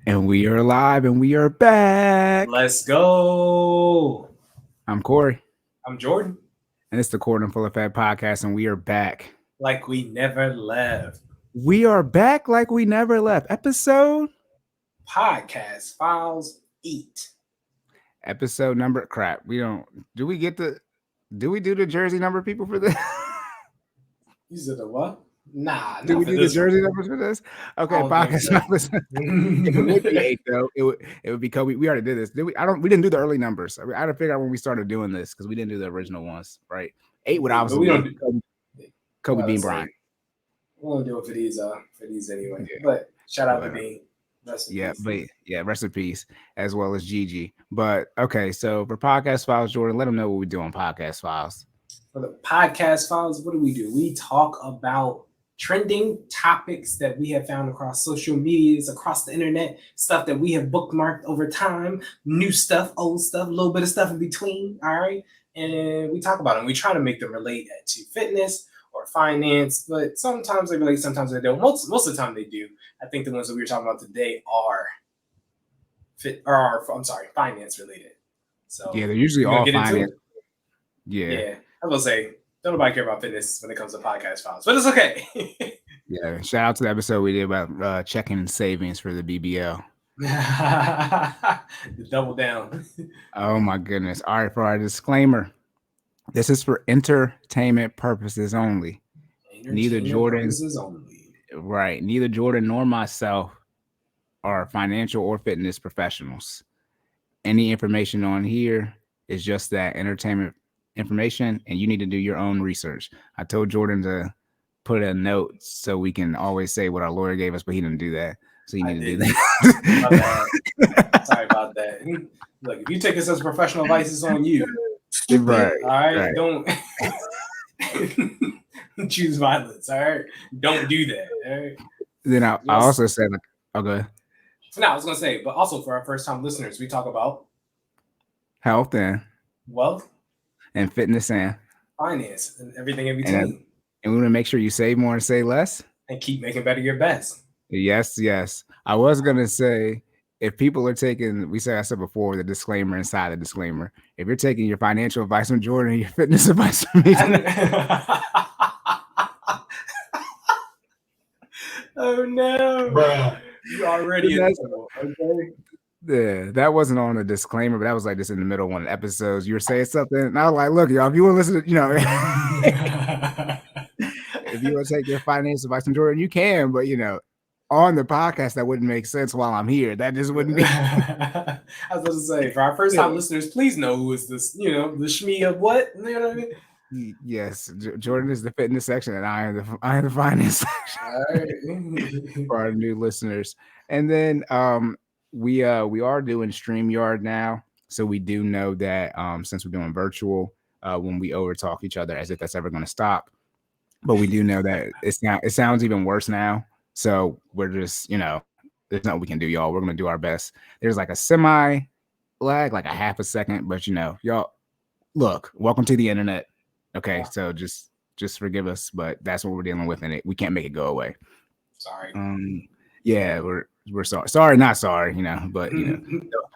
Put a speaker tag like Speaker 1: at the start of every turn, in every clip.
Speaker 1: And we are live and we are back.
Speaker 2: Let's go.
Speaker 1: I'm Cory.
Speaker 2: I'm Jordan.
Speaker 1: And it's the Cordan podcast, and we are back.
Speaker 2: Like we never left.
Speaker 1: We are back like we never left.
Speaker 2: Podcast Files Eat.
Speaker 1: Episode number crap. We don't do we do the jersey number people for this?
Speaker 2: You said the what? Nah,
Speaker 1: Do we do the jersey numbers for this? Okay, podcast numbers. It would be 8 though. It would be Kobe. We already did this. We didn't do the early numbers. I had to figure out when we started doing this because we didn't do the original ones, right? 8 would obviously be Kobe Bean Bryant.
Speaker 2: We won't do it for these anyway. Yeah. But shout out to Bean.
Speaker 1: Rest in peace, as well as Gigi. But okay, so for Podcast Files, Jordan, let them know what we do on Podcast Files.
Speaker 2: For the Podcast Files, what do? We talk about trending topics that we have found across social medias, across the internet, stuff that we have bookmarked over time, new stuff, old stuff, a little bit of stuff in between, all right? And we talk about them. We try to make them relate to fitness or finance, but sometimes they relate, sometimes they don't. Most of the time they do. I think the ones that we were talking about today are finance related. So
Speaker 1: yeah, they're usually all finance.
Speaker 2: Yeah. I will say, don't nobody care about fitness when it comes to Podcast Files, but it's okay.
Speaker 1: Yeah, shout out to the episode we did about checking savings for the BBL.
Speaker 2: Double down.
Speaker 1: Oh my goodness. All right, for our disclaimer, this is for entertainment purposes only. Neither Jordan nor myself are financial or fitness professionals. Any information on here is just that entertainment information, and you need to do your own research. I told Jordan to put a note so we can always say what our lawyer gave us, but he didn't do that. So you need to do
Speaker 2: that. Sorry about that. Look, if you take this as professional advice, it's on you.
Speaker 1: Right.
Speaker 2: All right. Don't choose violence. All right. Don't do that. All right.
Speaker 1: Then I also said, okay.
Speaker 2: No, I was gonna say, but also for our first-time listeners, we talk about
Speaker 1: health and
Speaker 2: wealth
Speaker 1: and fitness and
Speaker 2: finance and everything in between.
Speaker 1: And we want to make sure you save more and save less.
Speaker 2: And keep making better your best.
Speaker 1: Yes. I was going to say, if people are taking, I said before, the disclaimer inside the disclaimer, if you're taking your financial advice from Jordan and your fitness advice from me.
Speaker 2: Oh, no.
Speaker 1: Bruh.
Speaker 2: You already okay?
Speaker 1: Yeah, that wasn't on a disclaimer, but that was like just in the middle of one of the episodes. You were saying something, and I was like, look, y'all, if you want to listen to, if you want to take your finance advice from Jordan, you can, but, on the podcast, that wouldn't make sense while I'm here. That just wouldn't be.
Speaker 2: I was going to say, for our first-time listeners, please know who is this, the Shmee of what? You know what I mean?
Speaker 1: Yes, Jordan is the fitness section, and I am the finance section.
Speaker 2: All right.
Speaker 1: For our new listeners. And then we are doing StreamYard now, so we do know that since we're doing virtual, when we overtalk each other, as if that's ever going to stop, but we do know that it sounds even worse now. So we're just there's nothing we can do, y'all. We're going to do our best. There's like a semi lag, like a half a second, but y'all, look, welcome to the internet. Okay, so just forgive us, but that's what we're dealing with, and we can't make it go away.
Speaker 2: Sorry.
Speaker 1: Yeah, we're sorry. Sorry, not sorry, but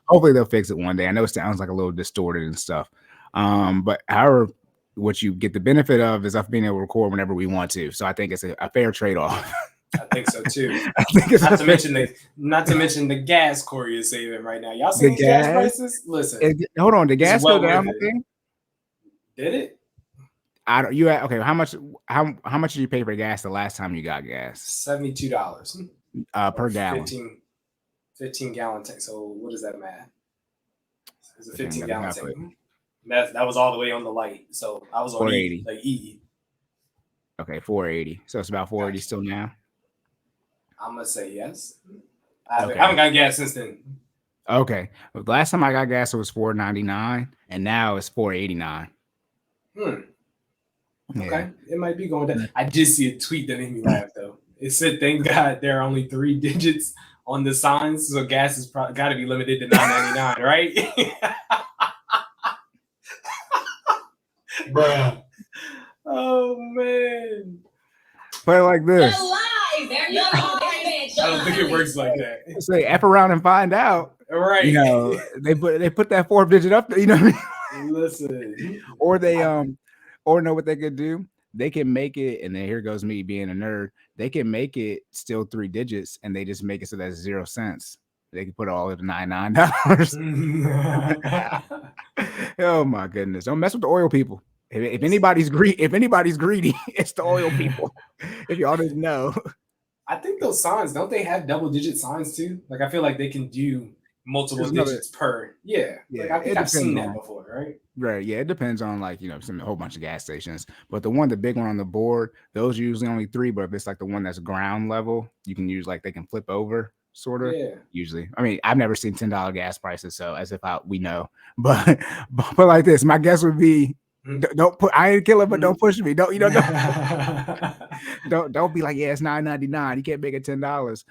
Speaker 1: hopefully they'll fix it one day. I know it sounds like a little distorted and stuff. But however, what you get the benefit of is us being able to record whenever we want to. So I think it's a fair trade-off.
Speaker 2: I think so too. Not to mention the gas Cory is saving right now. Y'all see gas prices? Listen.
Speaker 1: Hold on, the gas go down.
Speaker 2: Did it?
Speaker 1: Okay, how much did you pay for gas the last time you got gas?
Speaker 2: $72
Speaker 1: per gallon.
Speaker 2: 15 gallon tank. So what is that math? It's a 15 gallon tank. That was all the way on the light. So I was on
Speaker 1: 480.
Speaker 2: Like E.
Speaker 1: Okay, 480. So it's about 480 still now.
Speaker 2: I'm gonna say yes. I haven't got gas since then.
Speaker 1: Okay. Well, the last time I got gas it was $4.99, and now it's $4.89.
Speaker 2: Yeah. Okay, it might be going down. I did see a tweet that made me laugh though. It said, "Thank God there are only 3 digits on the signs, so gas is got to be limited to $9.99, right?"
Speaker 1: Bruh.
Speaker 2: Oh man.
Speaker 1: Play like this.
Speaker 2: I don't think it works like that.
Speaker 1: Say F around and find out.
Speaker 2: Right.
Speaker 1: You know, they put that 4th digit up there, you know what I mean?
Speaker 2: Listen.
Speaker 1: Or they or know what they could do. They can make it, and then here goes me being a nerd. They can make it still 3 digits, and they just make it so that's 0 cents. They can put all of the $99. Oh my goodness! Don't mess with the oil people. If anybody's greedy, it's the oil people. If y'all didn't know.
Speaker 2: I think those signs, don't they have double-digit signs too? Like, I feel like they can do multiple digits per. Yeah. Like, I think I've seen that before, right?
Speaker 1: Right. Yeah, it depends on, like, a whole bunch of gas stations. But the big one on the board, those are usually only 3. But if it's like the one that's ground level, you can use, like, they can flip over, sort of.
Speaker 2: Yeah.
Speaker 1: Usually. I mean, I've never seen $10 gas prices, so as if we know. But like this, my guess would be, don't put. I ain't killing, but don't push me. Don't don't be like, yeah, it's $9.99. You can't make it $10.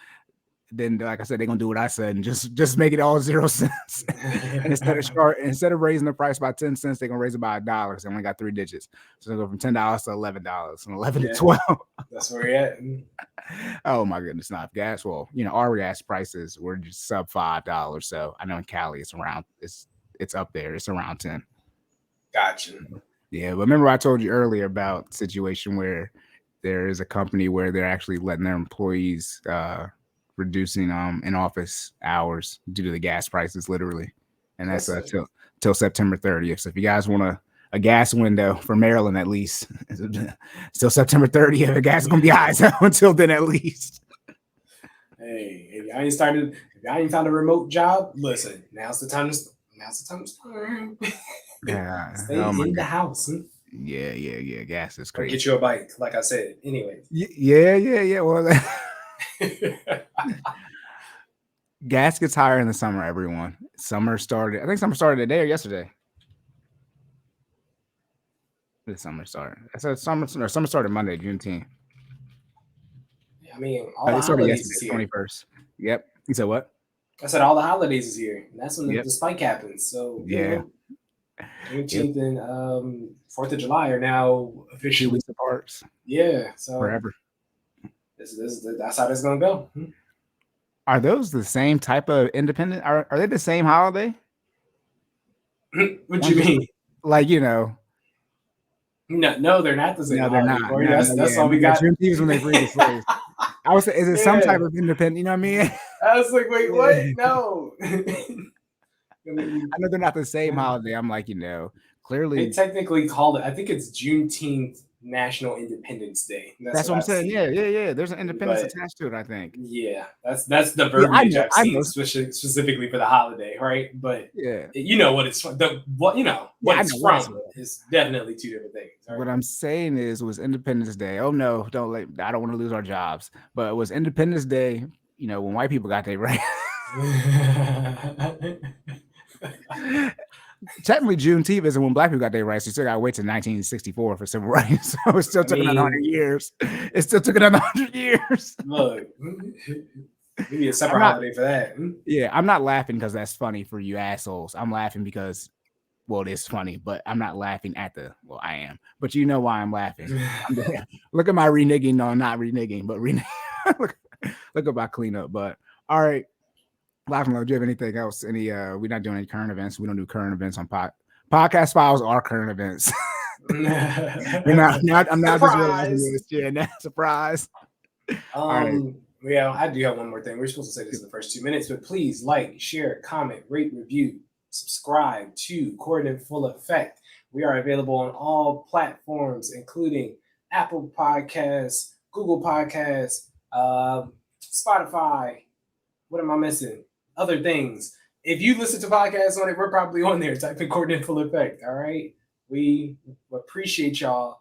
Speaker 1: Then, like I said, they're gonna do what I said and just make it all 0 cents. And instead of raising the price by 10 cents, they're gonna raise it by $1. They only got 3 digits, so they go from $10 to $11, from 11 to 12.
Speaker 2: That's where you're at.
Speaker 1: Oh my goodness! Not gas. Well, our gas prices were just sub $5. So I know in Cali it's around. It's up there. It's around 10.
Speaker 2: Gotcha.
Speaker 1: Yeah, but remember I told you earlier about the situation where there is a company where they're actually letting their employees reducing in office hours due to the gas prices, literally, and that's till September 30th. So if you guys want a gas window for Maryland, at least still September 30th, the gas is gonna be high until then, at least.
Speaker 2: Hey, if y'all ain't found a remote job, listen, now's the time to start.
Speaker 1: Yeah,
Speaker 2: stay in the house.
Speaker 1: Yeah. Gas is crazy.
Speaker 2: Get you a bike, like I said. Anyway.
Speaker 1: Yeah. Well, gas gets higher in the summer. Everyone, summer started. I think summer started today or yesterday. The summer started. I said summer started Monday, Juneteenth.
Speaker 2: I mean, all the holidays is here.
Speaker 1: 21st. Yep. You said what?
Speaker 2: I said all the holidays is here. And that's when the spike happens. So
Speaker 1: yeah.
Speaker 2: Juneteenth and 4th of July are now officially
Speaker 1: 2 weeks apart.
Speaker 2: Yeah. So
Speaker 1: forever.
Speaker 2: That's how this gonna go.
Speaker 1: Are those the same type of independent? Are they the same holiday?
Speaker 2: What do you mean?
Speaker 1: Like,
Speaker 2: No, they're not the same.
Speaker 1: No, they're not.
Speaker 2: Corey. That's all we got.
Speaker 1: Juneteenth is when they freed the slaves. I was saying, is it some type of independent? You know what I mean?
Speaker 2: I was like, wait, what? No.
Speaker 1: I know they're not the same holiday. I'm like, clearly.
Speaker 2: They technically called it, I think it's Juneteenth National Independence Day.
Speaker 1: That's what I'm saying. Yeah. There's an independence attached to it, I think.
Speaker 2: Yeah, that's the verbiage I've seen specifically for the holiday, right? But you know what it's from. What it's from is definitely 2 different things. Right?
Speaker 1: What I'm saying is, it was Independence Day. Oh no, I don't want to lose our jobs. But it was Independence Day, when white people got their right. Technically, Juneteenth isn't when black people got their rights. You still got to wait till 1964 for civil rights. So it still took another 100 years. It still took another 100 years.
Speaker 2: Look, maybe a separate holiday for that.
Speaker 1: Yeah, I'm not laughing because that's funny for you assholes. I'm laughing because, well, it is funny, but I'm not laughing at well, I am. But you know why I'm laughing. Look at my reneging. No, not reneging, but look at my cleanup. But all right. Laughing, do you have anything else? We're not doing any current events. We don't do current events on podcast files are current events. I'm not just realizing this. Yeah, not surprise.
Speaker 2: Yeah, I do have one more thing. We're supposed to say this in the first 2 minutes, but please like, share, comment, rate, review, subscribe to Cordan Full Effect. We are available on all platforms, including Apple Podcasts, Google Podcasts, Spotify. What am I missing? Other things. If you listen to podcasts on it, we're probably on there. Type in Cordan Full Effect. All right. We appreciate y'all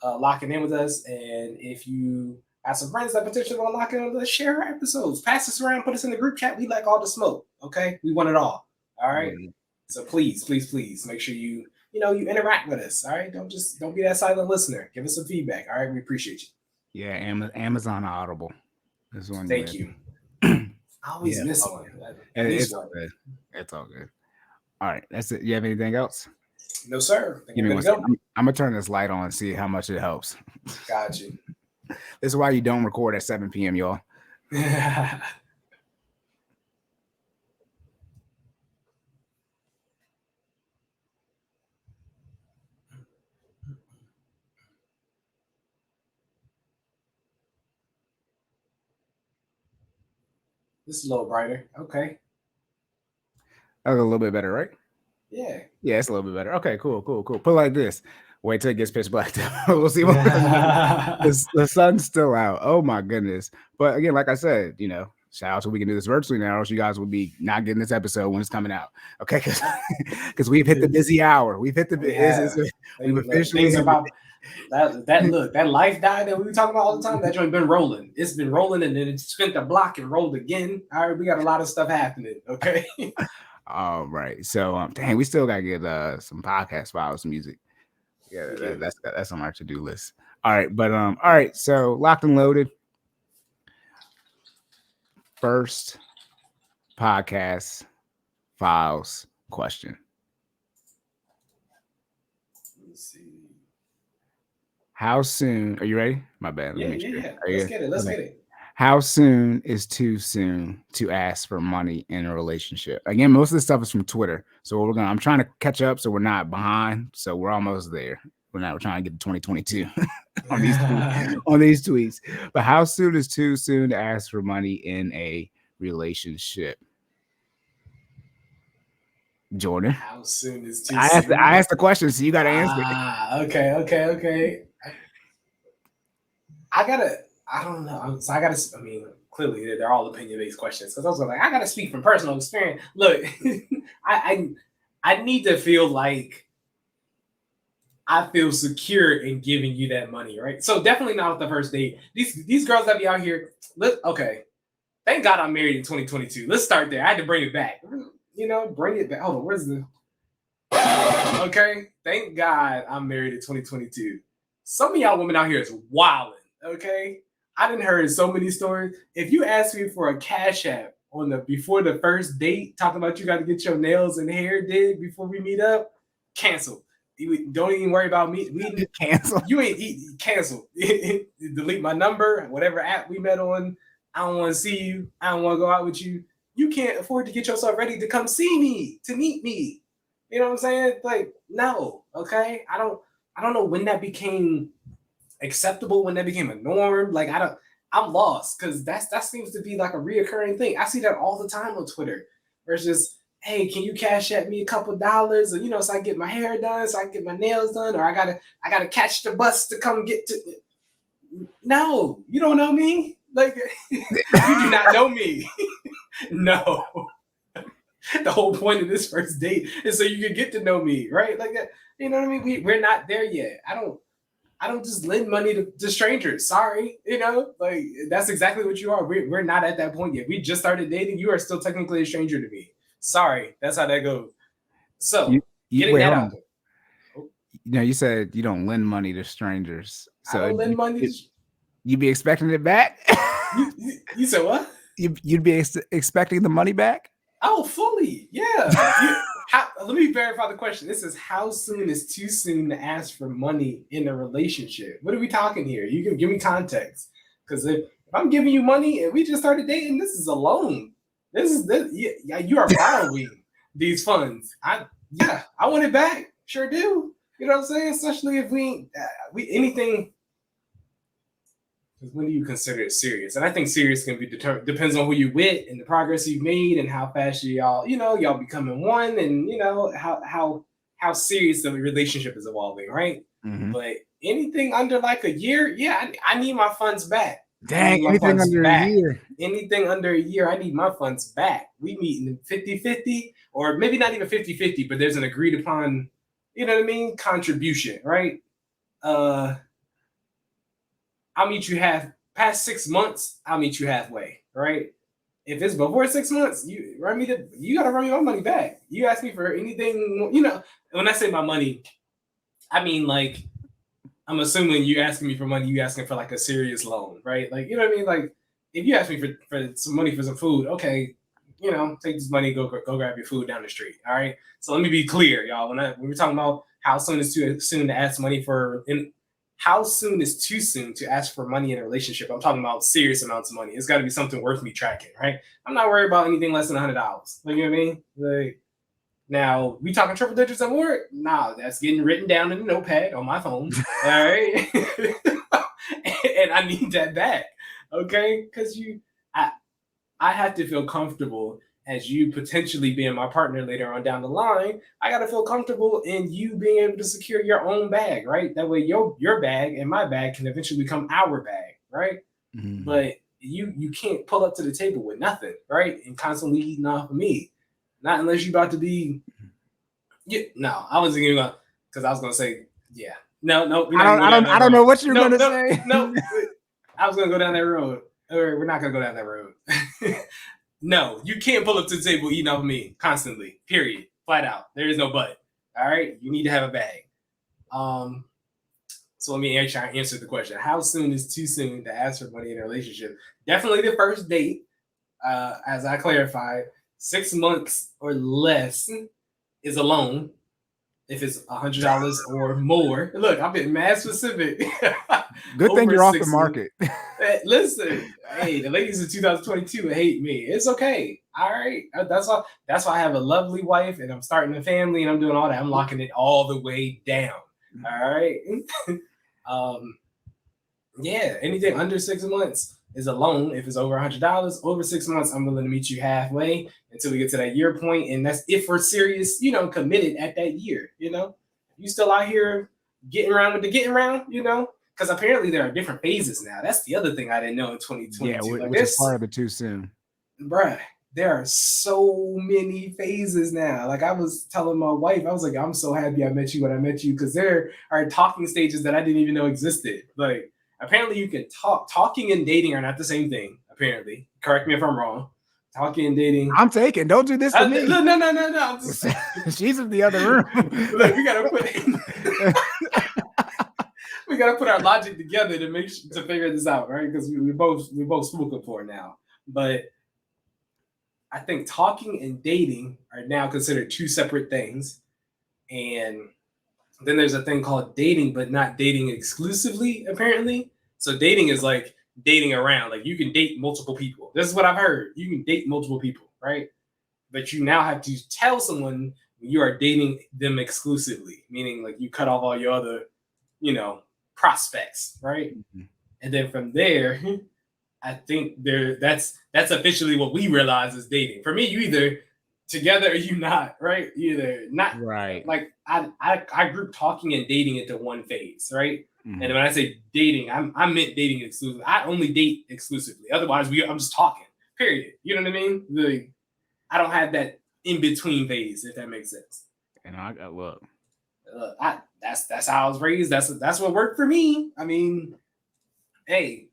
Speaker 2: locking in with us. And if you have some friends that potentially want to lock in with us, share our episodes. Pass us around. Put us in the group chat. We like all the smoke. Okay. We want it all. All right. Mm-hmm. So please make sure you interact with us. All right. Don't be that silent listener. Give us some feedback. All right. We appreciate you.
Speaker 1: Yeah. Amazon Audible.
Speaker 2: This one. Thank you. I always miss one.
Speaker 1: It's all good. It's all good. All right. That's it. You have anything else?
Speaker 2: No, sir.
Speaker 1: Give me one second. I'm going to turn this light on and see how much it helps.
Speaker 2: Got you.
Speaker 1: This is why you don't record at 7 p.m., y'all.
Speaker 2: This is a little brighter. Okay.
Speaker 1: That was a little bit better, right?
Speaker 2: Yeah.
Speaker 1: Yeah, it's a little bit better. Okay, cool. Put it like this. Wait till it gets pitch black. We'll see what the sun's still out. Oh my goodness. But again, like I said, shout out to we can do this virtually now, or else you guys will be not getting this episode when it's coming out. Okay, because we've hit the busy hour. We've hit the we've officially
Speaker 2: things about that life died that we were talking about all the time. That joint been rolling. It's been rolling and then it spent the block and rolled again. All right, we got a lot of stuff happening. Okay.
Speaker 1: All right. So dang, we still gotta get some podcast files music. Yeah, that's on our to-do list. All right, but all right, so locked and loaded. First podcast files question.
Speaker 2: Let me see.
Speaker 1: How soon are you ready? My bad.
Speaker 2: Yeah. Let's get it. Let's get it.
Speaker 1: How soon is too soon to ask for money in a relationship? Again, most of this stuff is from Twitter. So I'm trying to catch up so we're not behind. So we're almost there. We're trying to get to 2022 on these tweets. But how soon is too soon to ask for money in a relationship? Jordan.
Speaker 2: How soon is too soon?
Speaker 1: I asked the question, so you got to answer.
Speaker 2: Okay. I don't know. So clearly they're all opinion-based questions. Because I was like, I gotta speak from personal experience. Look, I need to feel like I feel secure in giving you that money, right? So definitely not at the first date. These girls that be out here, okay. Thank God I'm married in 2022. Let's start there. I had to bring it back. Bring it back. Hold on, where's the okay? Thank God I'm married in 2022. Some of y'all women out here is wilding, okay? I done heard so many stories. If you ask me for a cash app before the first date, talking about you got to get your nails and hair did before we meet up, cancel. Don't even worry about me.
Speaker 1: Cancel.
Speaker 2: You ain't cancel. Delete my number, whatever app we met on. I don't want to see you. I don't want to go out with you. You can't afford to get yourself ready to come see me, to meet me. You know what I'm saying? Like, no, okay? I don't know when that became acceptable, when that became a norm. Like, I'm lost because that seems to be like a reoccurring thing. I see that all the time on Twitter. Where it's just, hey, can you cash at me a couple dollars? Or, so I get my hair done, so I can get my nails done, or I gotta catch the bus to come get to. No, you don't know me. Like, you do not know me. No. The whole point of this first date is so you can get to know me, right? Like that. You know what I mean? We're not there yet. I don't just lend money to strangers. Sorry, like that's exactly what you are. We're not at that point yet. We just started dating. You are still technically a stranger to me. Sorry, that's how that goes. So getting that out.
Speaker 1: You said you don't lend money to strangers. So
Speaker 2: I don't lend money.
Speaker 1: You'd be expecting it back.
Speaker 2: You said what?
Speaker 1: You'd be expecting the money back.
Speaker 2: Oh, fully, yeah. Let me verify the question. This is how soon is too soon to ask for money in a relationship? What are we talking here? You can give me context. Because if I'm giving you money and we just started dating, this is a loan. You are borrowing these funds. I want it back. Sure do. You know what I'm saying? Especially if we anything. When do you consider it serious? And I think serious can be depends on who you with and the progress you've made and how fast y'all becoming one and how serious the relationship is evolving, right? Mm-hmm. But anything under like a year, I need my funds back.
Speaker 1: Dang, anything under a year.
Speaker 2: Anything under a year, I need my funds back. We meet in 50-50, or maybe not even 50-50, but there's an agreed upon, contribution, right? I'll meet you past 6 months, I'll meet you halfway, right? If it's before 6 months, you gotta run me my money back. You ask me for anything, when I say my money, I mean like I'm assuming you asking me for money, you asking for like a serious loan, right? Like, you know what I mean? Like if you ask me for some money for some food, okay, take this money, go grab your food down the street. All right. So let me be clear, y'all. When we're talking about how soon is too soon to ask money how soon is too soon to ask for money in a relationship? I'm talking about serious amounts of money. It's got to be something worth me tracking, right? I'm not worried about anything less than $100. Like, you know what I mean? Like, now, we talking triple digits or more? Nah, that's getting written down in a notepad on my phone. All right. And I need that back. Okay? Because I have to feel comfortable as you potentially being my partner later on down the line. I gotta feel comfortable in you being able to secure your own bag, right? That way your bag and my bag can eventually become our bag, right?
Speaker 1: Mhm.
Speaker 2: But you can't pull up to the table with nothing, right? And constantly eating off of me. Not unless you about to be no, I wasn't even gonna because I was gonna say, yeah. No, we're not gonna go down that
Speaker 1: I don't
Speaker 2: road.
Speaker 1: know what you're
Speaker 2: No,
Speaker 1: gonna
Speaker 2: no,
Speaker 1: say.
Speaker 2: no. I was gonna go down that road. Or we're not gonna go down that road. No, you can't pull up to the table eating off of me constantly. Period. Flat out. There is no but. All right. You need to have a bag. So let me answer the question. How soon is too soon to ask for money in a relationship? Definitely the first date. As I clarified, 6 months or less is a loan. If it's $100 or more. Look, I've been mad specific.
Speaker 1: Good thing
Speaker 2: Over
Speaker 1: you're off the
Speaker 2: 6 months.
Speaker 1: market.
Speaker 2: Listen, hey, the ladies in 2022 hate me. It's okay. All right. That's why I have a lovely wife and I'm starting a family and I'm doing all that. I'm locking it all the way down. All right. Yeah, anything under 6 months is a loan. If it's over $100, over 6 months, I'm willing to meet you halfway until we get to that year point. And that's if we're serious, committed at that year, You still out here getting around with the getting around, Because apparently there are different phases now. That's the other thing I didn't know in 2022.
Speaker 1: Yeah,
Speaker 2: Like
Speaker 1: which is part of it too soon.
Speaker 2: Bruh, there are so many phases now. Like I was telling my wife, I was like, I'm so happy I met you when I met you because there are talking stages that I didn't even know existed. Like apparently you can talk. Talking and dating are not the same thing, apparently. Correct me if I'm wrong. Talking and dating.
Speaker 1: I'm taking. Don't do this to me.
Speaker 2: No. I'm just,
Speaker 1: she's in the other room.
Speaker 2: Look, we gotta put our logic together to figure this out, right? Because we both spoken for now. But I think talking and dating are now considered two separate things. And then there's a thing called dating, but not dating exclusively, apparently. So dating is like dating around. Like you can date multiple people. This is what I've heard. You can date multiple people, right? But you now have to tell someone you are dating them exclusively, meaning like you cut off all your other, prospects, right? Mm-hmm. And then from there, I think that's officially what we realize is dating. For me, you either together or you not, right? You either not,
Speaker 1: right?
Speaker 2: Like I group talking and dating into one phase, right? Mm-hmm. And when I say dating, I meant dating exclusively. I only date exclusively. Otherwise, I'm just talking. Period. You know what I mean? I don't have that in between phase, if that makes sense.
Speaker 1: And I got look.
Speaker 2: That's how I was raised. That's what worked for me. I mean, hey.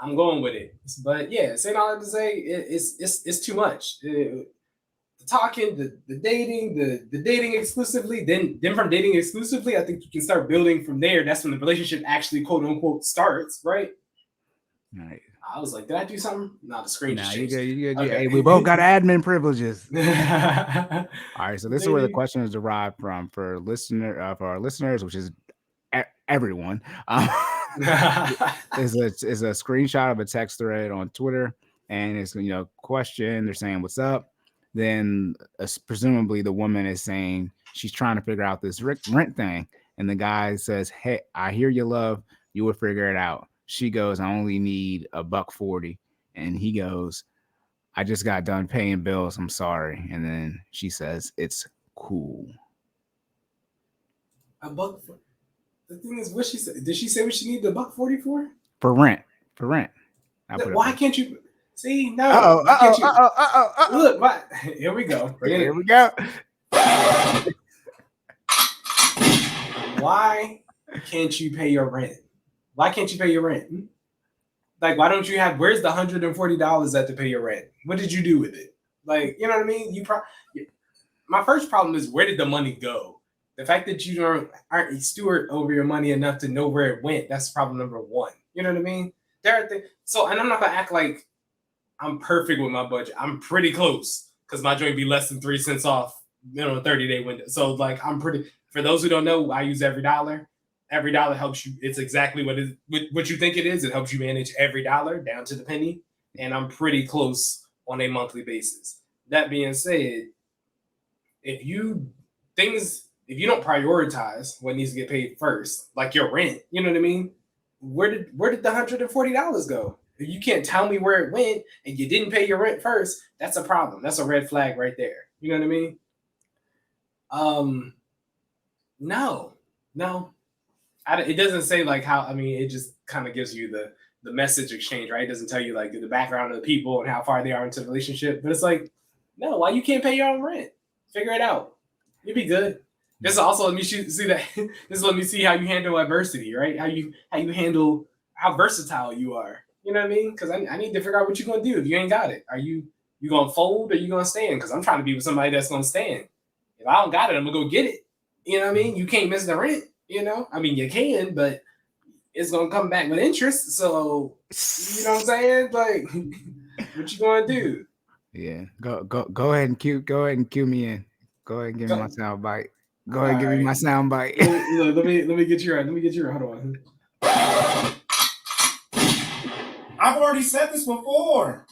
Speaker 2: I'm going with it, but yeah, saying all that to say, it's too much. The talking, the dating, the dating exclusively. Then from dating exclusively, I think you can start building from there. That's when the relationship actually quote unquote starts, right?
Speaker 1: Right.
Speaker 2: I was like, did I do something? No, the screen just changed.
Speaker 1: You good. Okay. Hey, we both got admin privileges. All right, so this is where the question is derived from for our listeners, which is everyone. is a screenshot of a text thread on Twitter, and it's question. They're saying what's up. Then presumably the woman is saying she's trying to figure out this rent thing, and the guy says, "Hey, I hear you, love. You will figure it out." She goes, "I only need $140," and he goes, "I just got done paying bills. I'm sorry." And then she says, "It's cool."
Speaker 2: $140. The thing is, what she said? Did she say what she needed $140 for?
Speaker 1: For rent.
Speaker 2: Why can't you see? No. Look, what? Here we go.
Speaker 1: Here we go.
Speaker 2: Why can't you pay your rent? Why can't you pay your rent? Like, why don't you have? Where's the $140 at to pay your rent? What did you do with it? Like, you know what I mean? My first problem is, where did the money go? The fact that you aren't a steward over your money enough to know where it went, that's problem number one. You know what I mean? There are things. So, and I'm not gonna act like I'm perfect with my budget. I'm pretty close because my joint be less than 3 cents off, a 30-day window. So, like, I'm pretty. For those who don't know, I use every dollar. Every dollar helps you. It's exactly what you think it is. It helps you manage every dollar down to the penny. And I'm pretty close on a monthly basis. That being said, if you if you don't prioritize what needs to get paid first, like your rent, you know what I mean? Where did the $140 go? If you can't tell me where it went and you didn't pay your rent first, that's a problem. That's a red flag right there. You know what I mean? No, no. It doesn't say like how. I mean, it just kind of gives you the message exchange, right? It doesn't tell you like the background of the people and how far they are into the relationship. But it's like, no, why you can't pay your own rent? Figure it out. You'll be good. This also let me see that. This let me see how you handle adversity, right? How you handle how versatile you are. You know what I mean? Because I need to figure out what you're gonna do if you ain't got it. Are you gonna fold or you gonna stand? Because I'm trying to be with somebody that's gonna stand. If I don't got it, I'm gonna go get it. You know what I mean? You can't miss the rent. You know, I mean you can, but it's gonna come back with interest. So you know what I'm saying? Like, what you gonna do?
Speaker 1: Yeah, go ahead and cue me in. Go ahead and give me my sound bite. Go ahead and give me my sound bite.
Speaker 2: let me get you right. Let me get you right. Hold on.
Speaker 3: I've already said this before.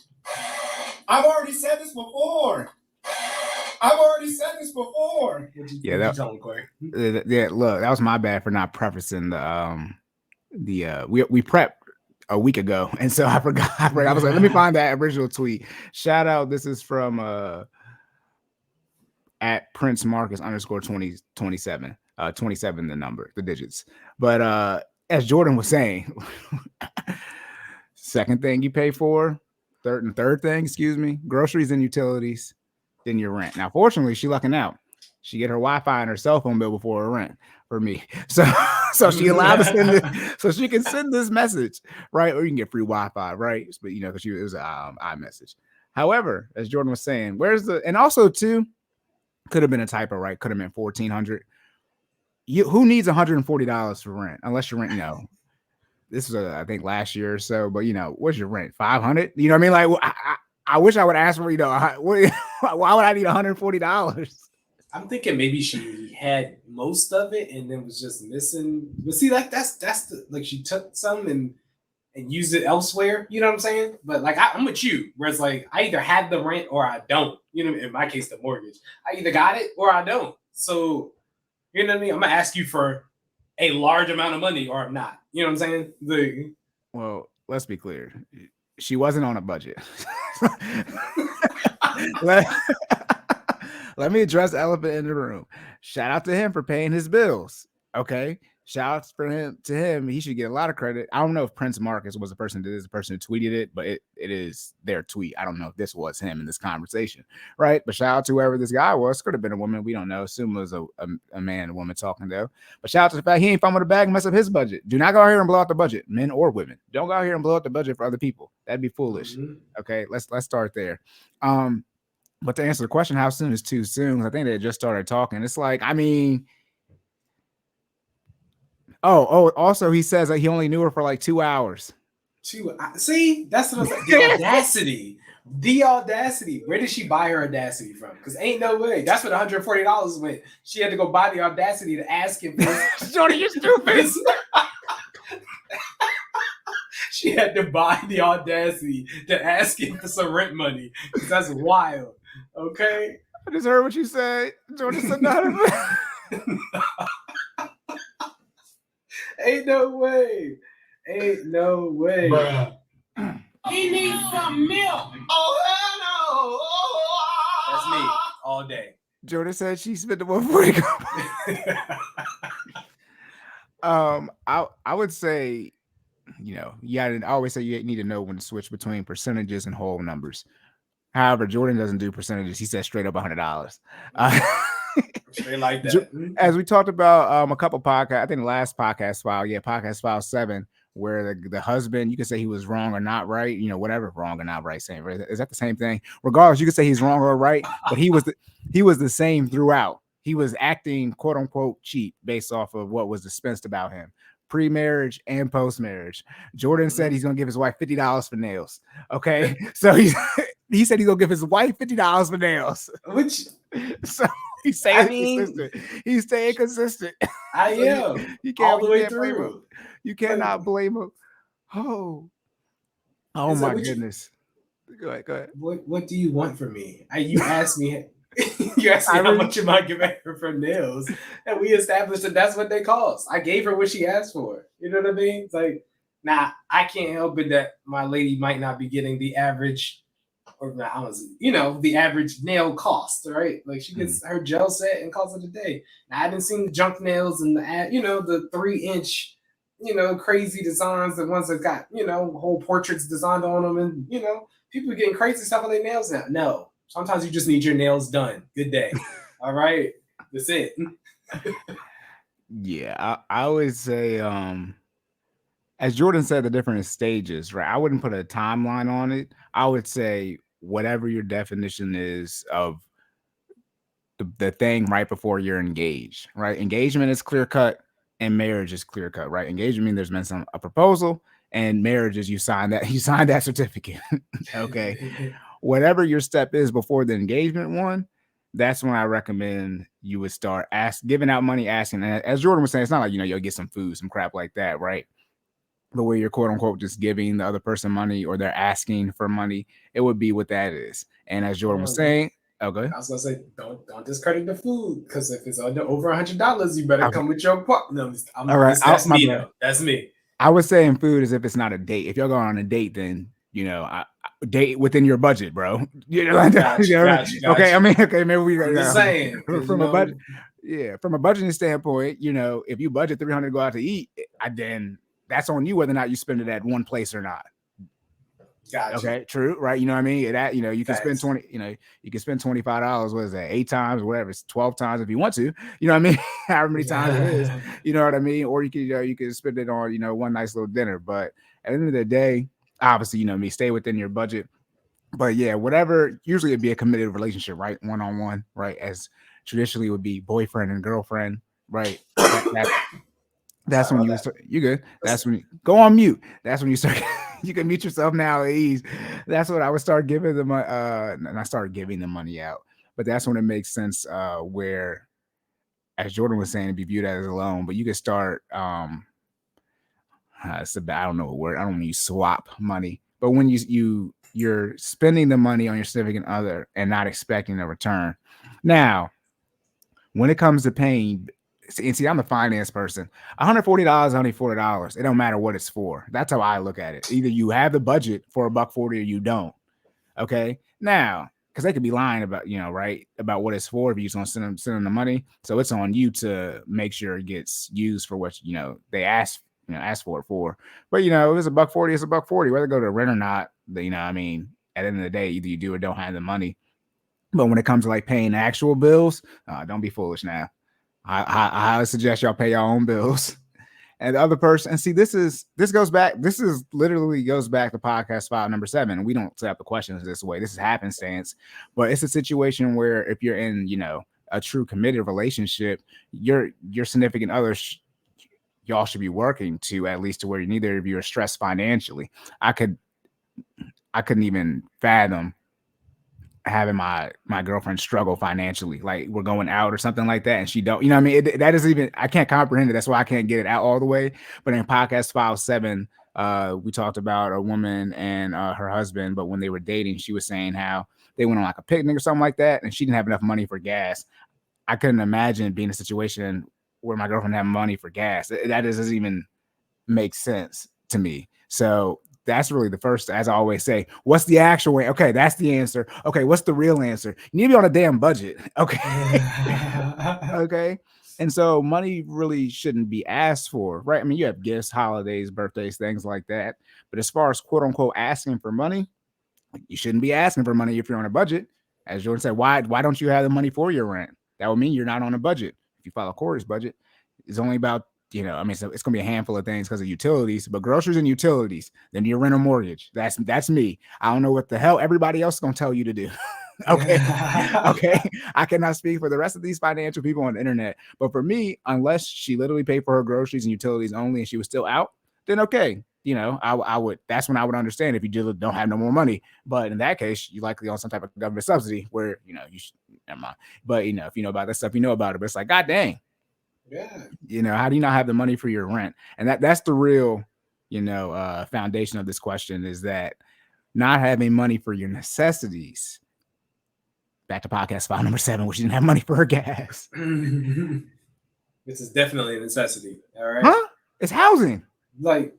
Speaker 3: I've already said this before.
Speaker 1: Yeah, look, that was my bad for not prefacing we prepped a week ago, and so I forgot. I was like, let me find that original tweet. Shout out. This is from at Prince Marcus _ 2027. 27 the number, the digits. But as Jordan was saying, second thing you pay for, third thing, groceries and utilities, then your rent. Now, fortunately, she lucking out. She get her Wi-Fi and her cell phone bill before her rent for me. So she allowed to send it, so she can send this message, right? Or you can get free Wi-Fi, right? But because it was an iMessage. However, as Jordan was saying, and also too, could have been a typo, right? Could have been $1,400. Who needs $140 for rent unless you're rent? This was I think last year or so, but what's your rent? $500? You know what I mean? Like I wish I would ask for why would I need $140?
Speaker 2: I'm thinking maybe she had most of it and then was just missing. But see, that's like she took some and used it elsewhere. You know what I'm saying? But like I'm with you, where it's like I either had the rent or I don't. You know, in my case, the mortgage. I either got it or I don't. So you know what I mean? I'm gonna ask you for a large amount of money or I'm not. You know what I'm saying?
Speaker 1: Well, let's be clear. She wasn't on a budget. Let me address the elephant in the room. Shout out to him for paying his bills. Okay. Shout out to him. He should get a lot of credit. I don't know if Prince Marcus was the person who tweeted it, but it is their tweet. I don't know if this was him in this conversation, right? But shout out to whoever this guy was. Could have been a woman. We don't know. Assume it was a man and a woman talking though. But shout out to the fact he ain't fumbled the bag and mess up his budget. Do not go out here and blow out the budget, men or women. Don't go out here and blow out the budget for other people. That'd be foolish. Mm-hmm. Okay, let's start there. But to answer the question, how soon is too soon? I think they just started talking. It's like, I mean. Also, he says that he only knew her for like 2 hours.
Speaker 2: See, that's what I'm saying. The audacity. The audacity. Where did she buy her audacity from? Because ain't no way. That's what $140 went. She had to go buy the audacity to ask him.
Speaker 1: Jordan, you're stupid.
Speaker 2: She had to buy the audacity to ask him for some rent money. That's wild. Okay?
Speaker 1: I just heard what you said. Jordan said nothing.
Speaker 2: Ain't no way.
Speaker 3: Bruh. He needs some milk. Oh,
Speaker 2: no. That's me all day.
Speaker 1: Jordan said she spent the $140. I would say, I always say you need to know when to switch between percentages and whole numbers. However, Jordan doesn't do percentages. He said straight up $100.
Speaker 2: Straight like that.
Speaker 1: As we talked about a couple podcasts, I think the last podcast file, podcast file 7, where the husband, you can say he was wrong or not right, whatever, wrong or not right, saying, is that the same thing? Regardless, you can say he's wrong or right, but he was the same throughout. He was acting quote unquote cheap based off of what was dispensed about him pre-marriage and post-marriage. Jordan said he's gonna give his wife $50 for nails. Okay, so he said he's gonna give his wife $50 for nails.
Speaker 2: Which
Speaker 1: So he's
Speaker 2: I
Speaker 1: staying
Speaker 2: mean,
Speaker 1: consistent. He's staying consistent.
Speaker 2: I
Speaker 1: So
Speaker 2: am
Speaker 1: you
Speaker 2: all
Speaker 1: can't
Speaker 2: the
Speaker 1: you
Speaker 2: way
Speaker 1: can't blame him.
Speaker 2: through.
Speaker 1: You
Speaker 2: Like,
Speaker 1: cannot blame him. Oh, oh
Speaker 2: it's like,
Speaker 1: my goodness. Go ahead. Go ahead.
Speaker 2: what do you want from me? You asked me. You asked me
Speaker 1: I
Speaker 2: how
Speaker 1: really,
Speaker 2: much am I giving her for nails, and we established that that's what they cost. I gave her what she asked for. You know what I mean? It's like, nah, I can't help it that my lady might not be getting the average, or not, honestly, the average nail cost, right? Like she
Speaker 1: Mhm.
Speaker 2: gets her gel set and calls it a day. Now, I haven't seen the junk nails and the 3 inch, crazy designs, the ones that got whole portraits designed on them, and people getting crazy stuff on their nails now. No, sometimes you just need your nails done. Good day. All right, that's it.
Speaker 1: Yeah, I would say, as Jordan said, the different stages, right? I wouldn't put a timeline on it. I would say whatever your definition is of the thing right before you're engaged, right? Engagement is clear cut and marriage is clear cut, right? Engagement means there's been a proposal, and marriage is you sign that certificate. Okay. Whatever your step is before the engagement one, that's when I recommend you would start giving out money, asking. And as Jordan was saying, it's not like you'll get some food, some crap like that, right? The way you're quote unquote just giving the other person money or they're asking for money, it would be what that is. And as Jordan was
Speaker 2: Oh,
Speaker 1: saying, okay.
Speaker 2: I was gonna say, don't discredit the food, because if it's over $100, you better come with your part. No,
Speaker 1: All right.
Speaker 2: that's
Speaker 1: My
Speaker 2: me
Speaker 1: bad.
Speaker 2: though. That's me.
Speaker 1: I was saying food as if it's not a date. If y'all going on a date, then date within your budget, bro.
Speaker 2: Got you, got you, got
Speaker 1: Okay. I
Speaker 2: you.
Speaker 1: mean, okay, maybe we
Speaker 2: I'm just saying, because
Speaker 1: from a budget. Yeah, from a budgeting standpoint, if you budget 300 to go out to eat, then that's on you whether or not you spend it at one place or not.
Speaker 2: got you.
Speaker 1: Okay, true, right? You know what I mean? That you can spend
Speaker 2: Facts.
Speaker 1: 20, you can spend $25. What is that? 8 times, whatever. It's 12 times if you want to. You know what I mean? However many times it is. You know what I mean? Or you can spend it on one nice little dinner. But at the end of the day, obviously, stay within your budget. But yeah, whatever. Usually it'd be a committed relationship, right? One on one, right? As traditionally would be boyfriend and girlfriend, right? That's
Speaker 2: Sorry
Speaker 1: when
Speaker 2: about
Speaker 1: you
Speaker 2: that.
Speaker 1: start. You good? That's when you go on mute. That's when you start. You can mute yourself now at ease. That's what I would start giving them. And I started giving the money out. But that's when it makes sense. Where, as Jordan was saying, to be viewed as a loan. But you can start. I don't know what word. I don't mean swap money. But when you're spending the money on your significant other and not expecting a return. Now, when it comes to paying, see, I'm the finance person. $140, $140. It don't matter what it's for. That's how I look at it. Either you have the budget for $140 or you don't. Okay. Now, because they could be lying about, right, about what it's for if you just want to send them the money. So it's on you to make sure it gets used for what they ask for it for. But if it's $140, it's $140. Whether go to rent or not, I mean, at the end of the day, either you do or don't have the money. But when it comes to like paying actual bills, don't be foolish now. I suggest y'all pay your own bills. And the other person, and see, this goes back. This is literally goes back to podcast file number 7. We don't set up the questions this way. This is happenstance, but it's a situation where if you're in, a true committed relationship, your significant other, y'all should be working to at least to where neither of you are stressed financially. I couldn't even fathom having my girlfriend struggle financially, like we're going out or something like that, and she don't, what I mean? That is even, I can't comprehend it. That's why I can't get it out all the way. But in podcast file 7, we talked about a woman and her husband, but when they were dating, she was saying how they went on like a picnic or something like that, and she didn't have enough money for gas. I couldn't imagine being in a situation where my girlfriend had money for gas. That doesn't even make sense to me. So that's really the first, as I always say, what's the actual way? Okay, that's the answer. Okay, what's the real answer? You need to be on a damn budget. Okay. Okay. And so money really shouldn't be asked for, right? I mean, you have gifts, holidays, birthdays, things like that. But as far as quote unquote asking for money, you shouldn't be asking for money if you're on a budget. As Jordan said, why don't you have the money for your rent? That would mean you're not on a budget. If you follow Cory's budget, it's only about, I mean, so it's gonna be a handful of things because of utilities, but groceries and utilities, then your rent or mortgage. That's me. I don't know what the hell everybody else is gonna tell you to do. Okay. Okay. I cannot speak for the rest of these financial people on the internet. But for me, unless she literally paid for her groceries and utilities only and she was still out, then okay. I would, that's when I would understand if you just don't have no more money. But in that case, you likely on some type of government subsidy where, never mind. But if you know about that stuff, you know about it. But it's like, God dang,
Speaker 2: Yeah.
Speaker 1: how do you not have the money for your rent? And that's the real, foundation of this question, is that not having money for your necessities. Back to podcast file number 7, where she didn't have money for her gas.
Speaker 2: This is definitely a necessity. All right.
Speaker 1: Huh? It's housing.
Speaker 2: Like,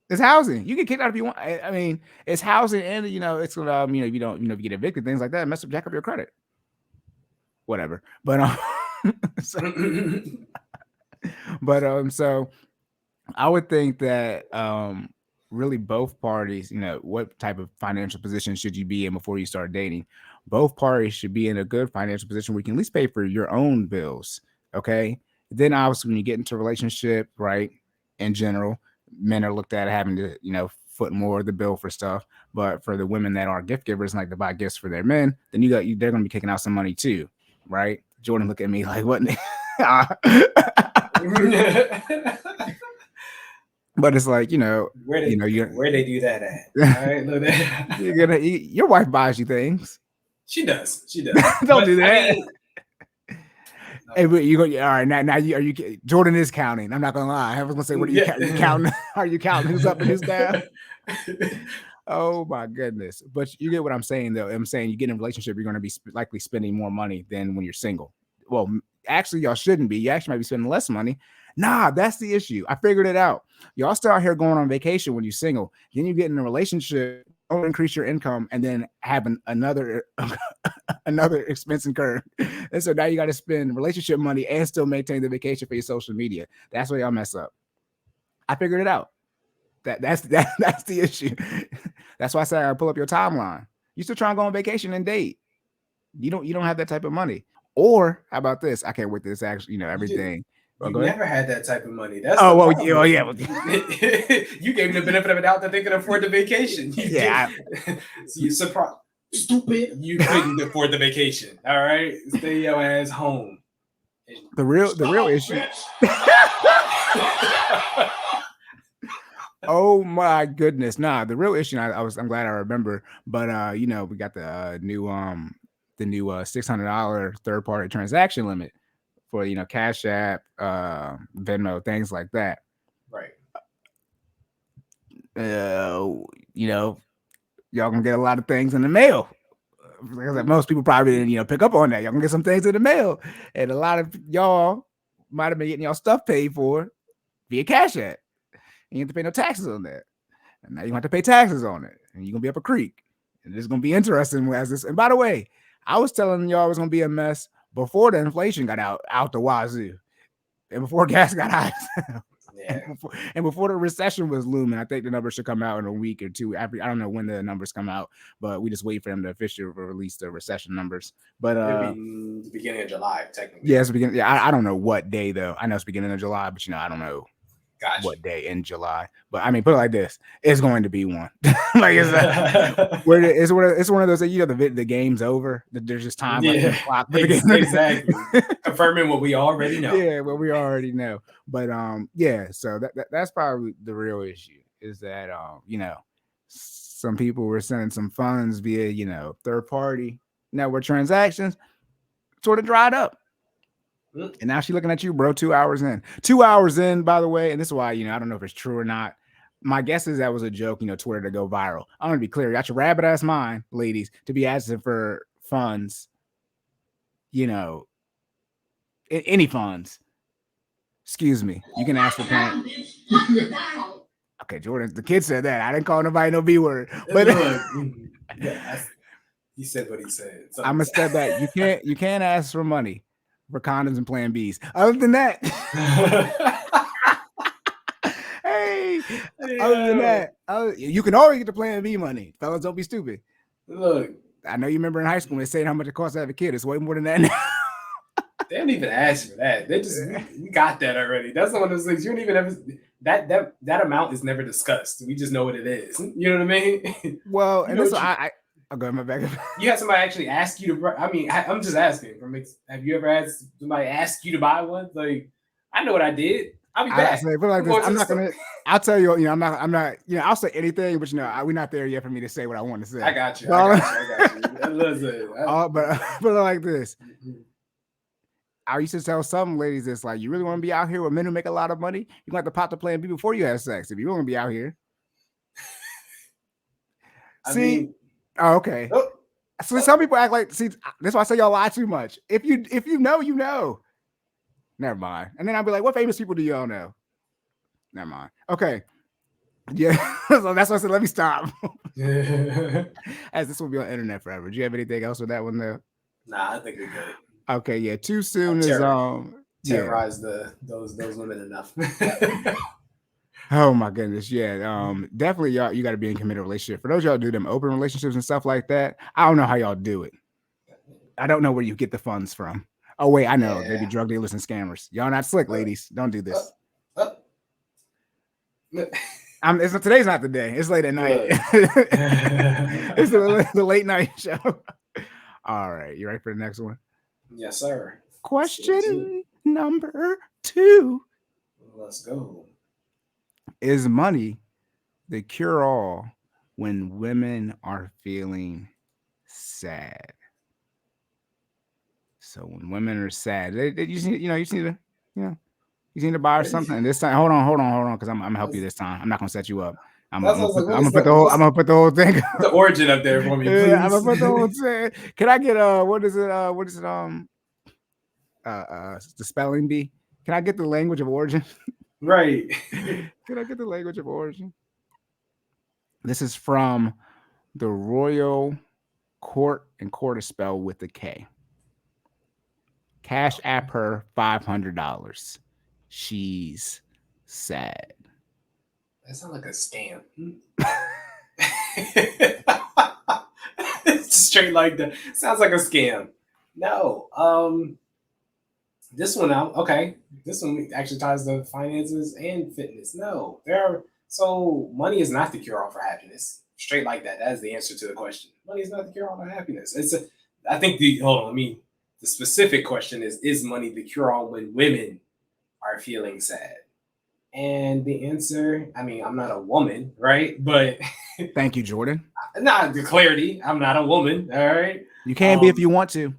Speaker 1: it's housing. You get kicked out if you want. I mean, it's housing, and it's gonna, if you don't, if you get evicted, things like that, jack up your credit. Whatever. But so I would think that really both parties, what type of financial position should you be in before you start dating? Both parties should be in a good financial position where you can at least pay for your own bills. Okay. Then obviously when you get into a relationship, right, in general, men are looked at having to, foot more of the bill for stuff. But for the women that are gift givers and like to buy gifts for their men, then they're going to be kicking out some money too. Right. Jordan, look at me like, what? But it's like,
Speaker 2: where they do that at? All right, look at
Speaker 1: your wife buys you things.
Speaker 2: She does.
Speaker 1: Don't do that. Hey, but you go. All right, now you are you? Jordan is counting. I'm not gonna lie. I was gonna say, what are you counting? Are you counting who's up and who's down? Oh my goodness! But you get what I'm saying, though. I'm saying you get in a relationship, you're gonna be likely spending more money than when you're single. Well, actually, y'all shouldn't be. You actually might be spending less money. Nah, that's the issue. I figured it out. Y'all still out here going on vacation when you're single. Then you get in a relationship, don't increase your income, and then having another expense incurred. And so now you got to spend relationship money and still maintain the vacation for your social media. That's where y'all mess up. I figured it out. That's the issue. That's why I said I pull up your timeline. You still trying to go on vacation and date. You don't have that type of money. Or how about this? I can't wait this actually, everything.
Speaker 2: You never had that type of money. That's
Speaker 1: yeah.
Speaker 2: You gave me the benefit of the doubt that they could afford the vacation. You surprised. Stupid. You couldn't afford the vacation. All right, stay your ass home.
Speaker 1: The real issue. Oh my goodness! Nah, the real issue. I'm glad I remember. But we got the new $600 third party transaction limit for Cash App, Venmo, things like that.
Speaker 2: Right.
Speaker 1: Y'all gonna get a lot of things in the mail. Most people probably didn't, pick up on that. Y'all gonna get some things in the mail, and a lot of y'all might have been getting y'all stuff paid for via Cash App. You have to pay no taxes on that, and now you have to pay taxes on it, and you're gonna be up a creek. And it's gonna be interesting as this. And by the way, I was telling y'all it was gonna be a mess before the inflation got out the wazoo, and before gas got high. Yeah. And before the recession was looming. I think the numbers should come out in a week or two. I don't know when the numbers come out, but we just wait for them to officially release the recession numbers. But
Speaker 2: the beginning of July, technically.
Speaker 1: Yeah, it's beginning. Yeah, I don't know what day though. I know it's beginning of July, but I don't know what day in July. But I mean, put it like this: it's going to be one. Like it's one of those that the game's over. There's just time left in the clock.
Speaker 2: Exactly. Confirming what we already know.
Speaker 1: Yeah, what we already know. But so that's probably the real issue is that some people were sending some funds via third party network transactions, sort of dried up. And now she's looking at you, bro. 2 hours in. 2 hours in, by the way. And this is why, I don't know if it's true or not. My guess is that was a joke, Twitter to go viral. I want to be clear. You got your rabbit ass mind, ladies, to be asking for funds, any funds. Excuse me. You can ask for payment. Okay, Jordan, the kid said that. I didn't call nobody no B word. But
Speaker 2: he said what he said. So
Speaker 1: I'm gonna step back. You can't ask for money for condoms and Plan Bs. Other than that, other than that, you can always get the Plan B money. Fellas, don't be stupid.
Speaker 2: Look,
Speaker 1: I know you remember in high school when they said how much it costs to have a kid. It's way more than that now.
Speaker 2: They don't even ask for that. They just we got that already. That's one of those things you don't even ever that amount is never discussed. We just know what it is. You know what I mean?
Speaker 1: Well, and this I'll go in my back.
Speaker 2: You had somebody actually ask you to. I mean, I'm just asking. Have you ever had somebody ask you to buy one? Like, I know what I did. I'll be
Speaker 1: I
Speaker 2: back.
Speaker 1: say, put it like
Speaker 2: I'm
Speaker 1: this.
Speaker 2: going to
Speaker 1: I'm
Speaker 2: the
Speaker 1: not
Speaker 2: store.
Speaker 1: gonna. I'll tell you. You know, I'm not. You know, I'll say anything, but you know, we're not there yet for me to say what I want to say.
Speaker 2: I got you.
Speaker 1: But,
Speaker 2: I got you. Listen,
Speaker 1: but put it like this. I used to tell some ladies this, like, you really want to be out here with men who make a lot of money? You're going to have to pop the plan B before you have sex. If you want to be out here. See? Oh, okay. So some people act like, see, that's why I say y'all lie too much. If you know, you know. Never mind. And then I'll be like, what famous people do y'all know? Never mind. Okay. Yeah. So that's why I said, let me stop. As this will be on the internet forever. Do you have anything else with that one though?
Speaker 2: Nah, I think we're good.
Speaker 1: Okay, yeah. Too soon is
Speaker 2: terrorize those women enough.
Speaker 1: Oh my goodness, yeah. Definitely y'all, you got to be in a committed relationship. For those y'all do them open relationships and stuff like that, I don't know how y'all do it. I don't know where you get the funds from. Oh wait, I know. They be drug dealers and scammers. Y'all not slick, ladies. Don't do this. Today's not the day. It's late at night. It's the late night show. All right, you ready for the next one?
Speaker 2: Yes, sir.
Speaker 1: Question number 2.
Speaker 2: Let's go.
Speaker 1: Is money the cure-all when women are feeling sad? So when women are sad, they you just need to buy her something. This time, hold on, because I'm gonna help you this time. I'm not gonna set you up. I'm gonna put the whole thing.
Speaker 2: The origin up there for me, please.
Speaker 1: I'm gonna put the whole thing. Can I get what is it? The spelling bee? Can I get the language of origin?
Speaker 2: Right.
Speaker 1: Can I get the language of origin? This is from the Royal Court, and court is spelled with a K. Cash app her $500. She's sad.
Speaker 2: That sounds like a scam. It's straight like that. Sounds like a scam. No. This one out. Okay. This one actually ties to finances and fitness. No. So money is not the cure-all for happiness. Straight like that. That is the answer to the question. Money is not the cure-all for happiness. The specific question is money the cure-all when women are feeling sad? And the answer, I'm not a woman, right? But
Speaker 1: thank you, Jordan.
Speaker 2: Not the clarity. I'm not a woman, all right?
Speaker 1: You can be if you want to.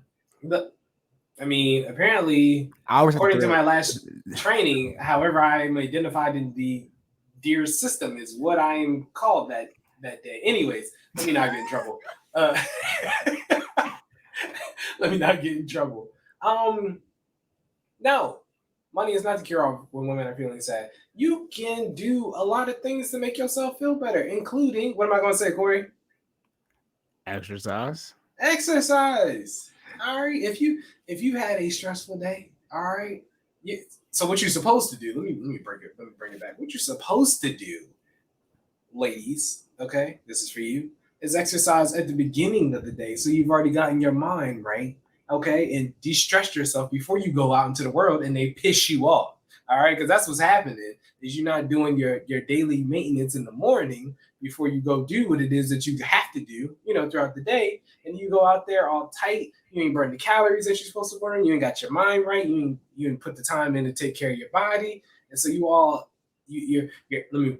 Speaker 2: Apparently, according to my last training, however I'm identified in the deer system is what I am called that day. Anyways, let me not get in trouble. Let me not get in trouble. No, money is not the cure-all when women are feeling sad. You can do a lot of things to make yourself feel better, including, what am I going to say, Corey?
Speaker 1: Exercise.
Speaker 2: All right. If you had a stressful day, all right. So what you're supposed to do? Let me bring it back. What you're supposed to do, ladies, okay, this is for you, is exercise at the beginning of the day. So you've already gotten your mind right, okay, and de-stress yourself before you go out into the world and they piss you off. All right, because that's what's happening. Is you're not doing your daily maintenance in the morning before you go do what it is that you have to do, throughout the day, and you go out there all tight. You ain't burn the calories that you're supposed to burn. You ain't got your mind right. You ain't put the time in to take care of your body, and so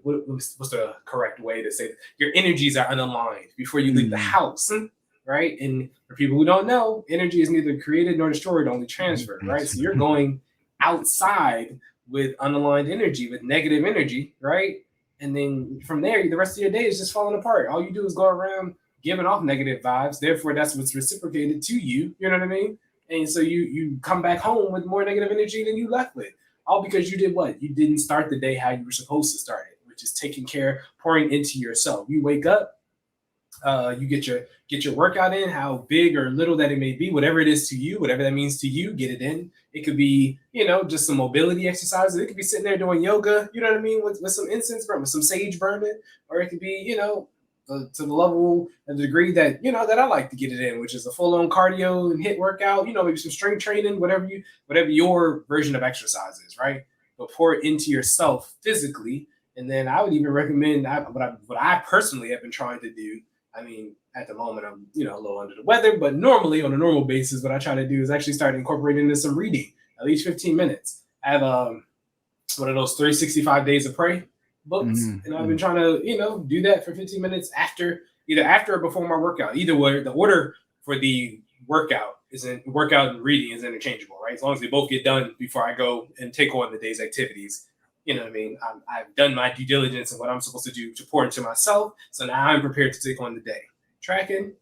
Speaker 2: what's the correct way to say this? Your energies are unaligned before you leave the house, right? And for people who don't know, energy is neither created nor destroyed, only transferred, right? So you're going outside with unaligned energy, with negative energy, right? And then from there, the rest of your day is just falling apart. All you do is go around giving off negative vibes. Therefore, that's what's reciprocated to you. You know what I mean? And so you come back home with more negative energy than you left with. All because you did what? You didn't start the day how you were supposed to start it, which is taking care, pouring into yourself. You wake up, you get your workout in, how big or little that it may be, whatever it is to you, whatever that means to you, get it in. It could be, just some mobility exercises. It could be sitting there doing yoga, you know what I mean, with some incense burning, with some sage burning, or it could be, to the level and the degree that, that I like to get it in, which is a full-on cardio and HIIT workout, maybe some strength training, whatever your version of exercise is, right? But pour it into yourself physically. And then I would even recommend what I personally have been trying to do. At the moment, I'm, a little under the weather, but normally on a normal basis, what I try to do is actually start incorporating into some reading, at least 15 minutes. I have one of those 365 days of pray books.
Speaker 1: Mhm.
Speaker 2: And I've been trying to, do that for 15 minutes either after or before my workout. Either way, the order for the workout and reading is interchangeable, right? As long as they both get done before I go and take on the day's activities. You know what I mean? I've done my due diligence and what I'm supposed to do to pour into myself. So now I'm prepared to take on the day. Tracking.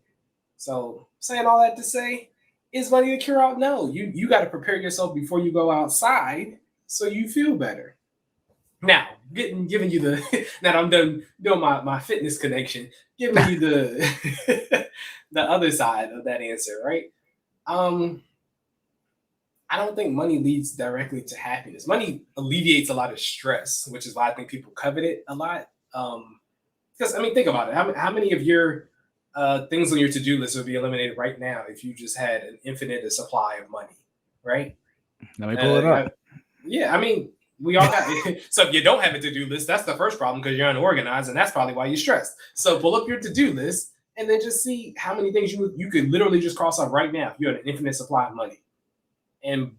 Speaker 2: So saying all that to say, is money the cure all? No. You got to prepare yourself before you go outside so you feel better. Now, giving you the now that I'm done doing my fitness connection, giving you the the other side of that answer, right? I don't think money leads directly to happiness. Money alleviates a lot of stress, which is why I think people covet it a lot. Because think about it. How many of your things on your to-do list would be eliminated right now if you just had an infinite supply of money, right?
Speaker 1: Let me pull it up.
Speaker 2: We all got it. So if you don't have a to-do list, that's the first problem because you're unorganized, and that's probably why you're stressed. So pull up your to-do list and then just see how many things you could literally just cross off right now if you had an infinite supply of money. And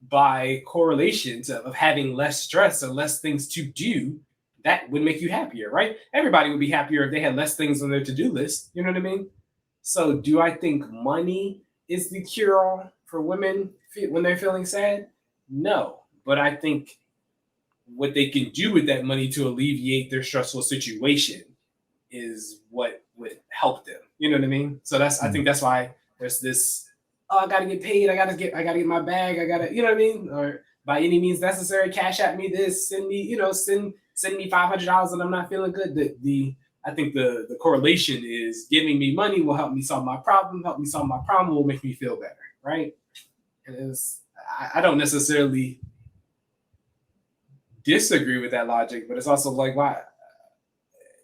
Speaker 2: by correlation of having less stress or less things to do, that would make you happier, right? Everybody would be happier if they had less things on their to-do list. You know what I mean? So do I think money is the cure-all for women when they're feeling sad? No. But I think what they can do with that money to alleviate their stressful situation is what would help them. You know what I mean? So I think that's why there's this, I gotta get paid, I gotta get my bag, you know what I mean? Or by any means necessary, cash at me this, send me $500 and I'm not feeling good. I think the correlation is giving me money will help me solve my problem, will make me feel better, right? And I don't necessarily disagree with that logic, but it's also like, why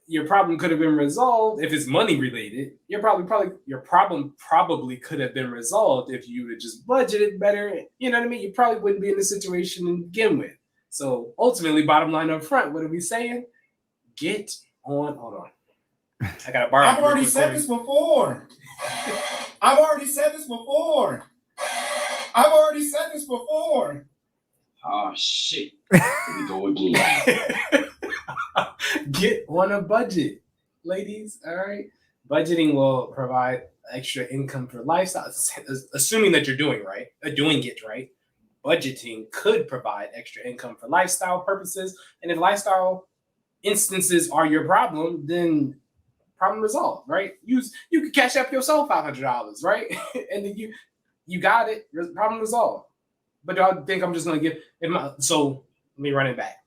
Speaker 2: your problem could have been resolved if it's money related. Your problem probably could have been resolved if you would just budgeted better. You know what I mean? You probably wouldn't be in this situation to begin with. So ultimately, bottom line up front, what are we saying? Hold on. I gotta borrow.
Speaker 3: I've already said this before.
Speaker 4: Oh shit. Here we go again.
Speaker 2: Get on a budget, ladies. All right. Budgeting will provide extra income for lifestyle. Assuming that you're doing it right. Budgeting could provide extra income for lifestyle purposes. And if lifestyle instances are your problem, then problem resolved, right? You could cash up yourself $500, right? And then you got it. Problem resolved. But do I think I'm just going to so let me run it back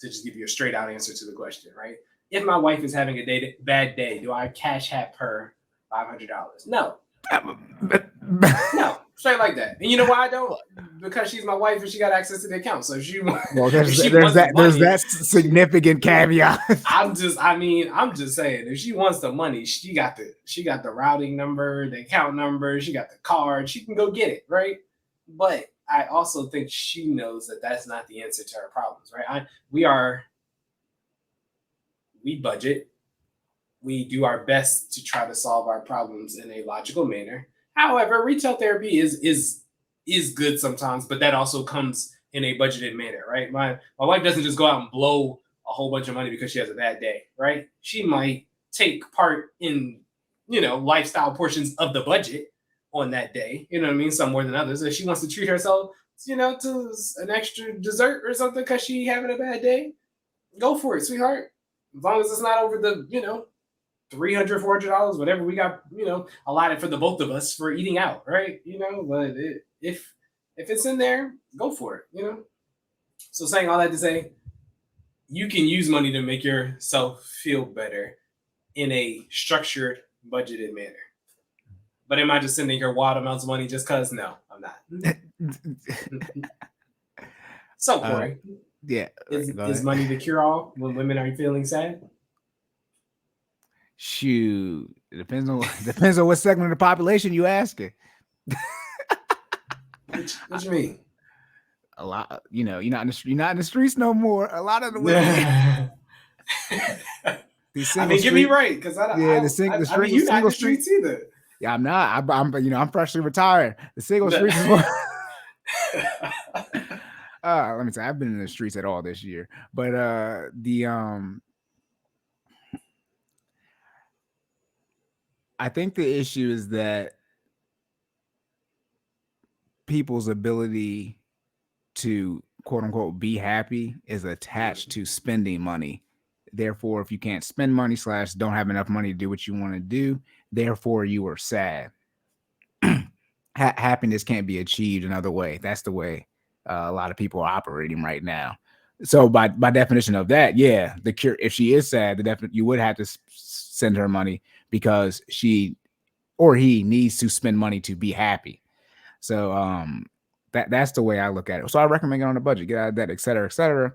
Speaker 2: to just give you a straight out answer to the question, right? If my wife is having a bad day, do I cash app her $500? No. No, straight like that. And you know why I don't? Because she's my wife and she got access to the account. So there's
Speaker 1: that significant caveat.
Speaker 2: I'm just saying, if she wants the money, she got the routing number, the account number, she got the card, she can go get it, right? But I also think she knows that that's not the answer to her problems, right? We budget. We do our best to try to solve our problems in a logical manner. However, retail therapy is good sometimes, but that also comes in a budgeted manner, right? My wife doesn't just go out and blow a whole bunch of money because she has a bad day, right? She might take part in, lifestyle portions of the budget on that day, you know what I mean? Some more than others. If she wants to treat herself, to an extra dessert or something because she having a bad day, go for it, sweetheart. As long as it's not over the, $300, $400, whatever we got, allotted for the both of us for eating out, right? But if it's in there, go for it, So saying all that to say, you can use money to make yourself feel better in a structured, budgeted manner. But am I just sending her wild amounts of money just because? No, I'm not. So, Cory, is money the cure-all when women are feeling sad?
Speaker 1: Shoot, it depends on what segment of the population you asking.
Speaker 2: What you mean?
Speaker 1: A lot, you're not in the streets no more. A lot of the women.
Speaker 2: Get me right, because the single streets either.
Speaker 1: Yeah, I'm not. I'm freshly retired. The single streets is what. Let me say, I've been in the streets at all this year, but I think the issue is that people's ability to quote unquote be happy is attached to spending money. Therefore, if you can't spend money / don't have enough money to do what you want to do, therefore you are sad. Happiness can't be achieved another way. That's the way a lot of people are operating right now. So by definition of that, yeah, the cure, if she is sad, you would have to send her money because she or he needs to spend money to be happy. So that's the way I look at it. So I recommend getting on a budget, get out of debt, et cetera, et cetera.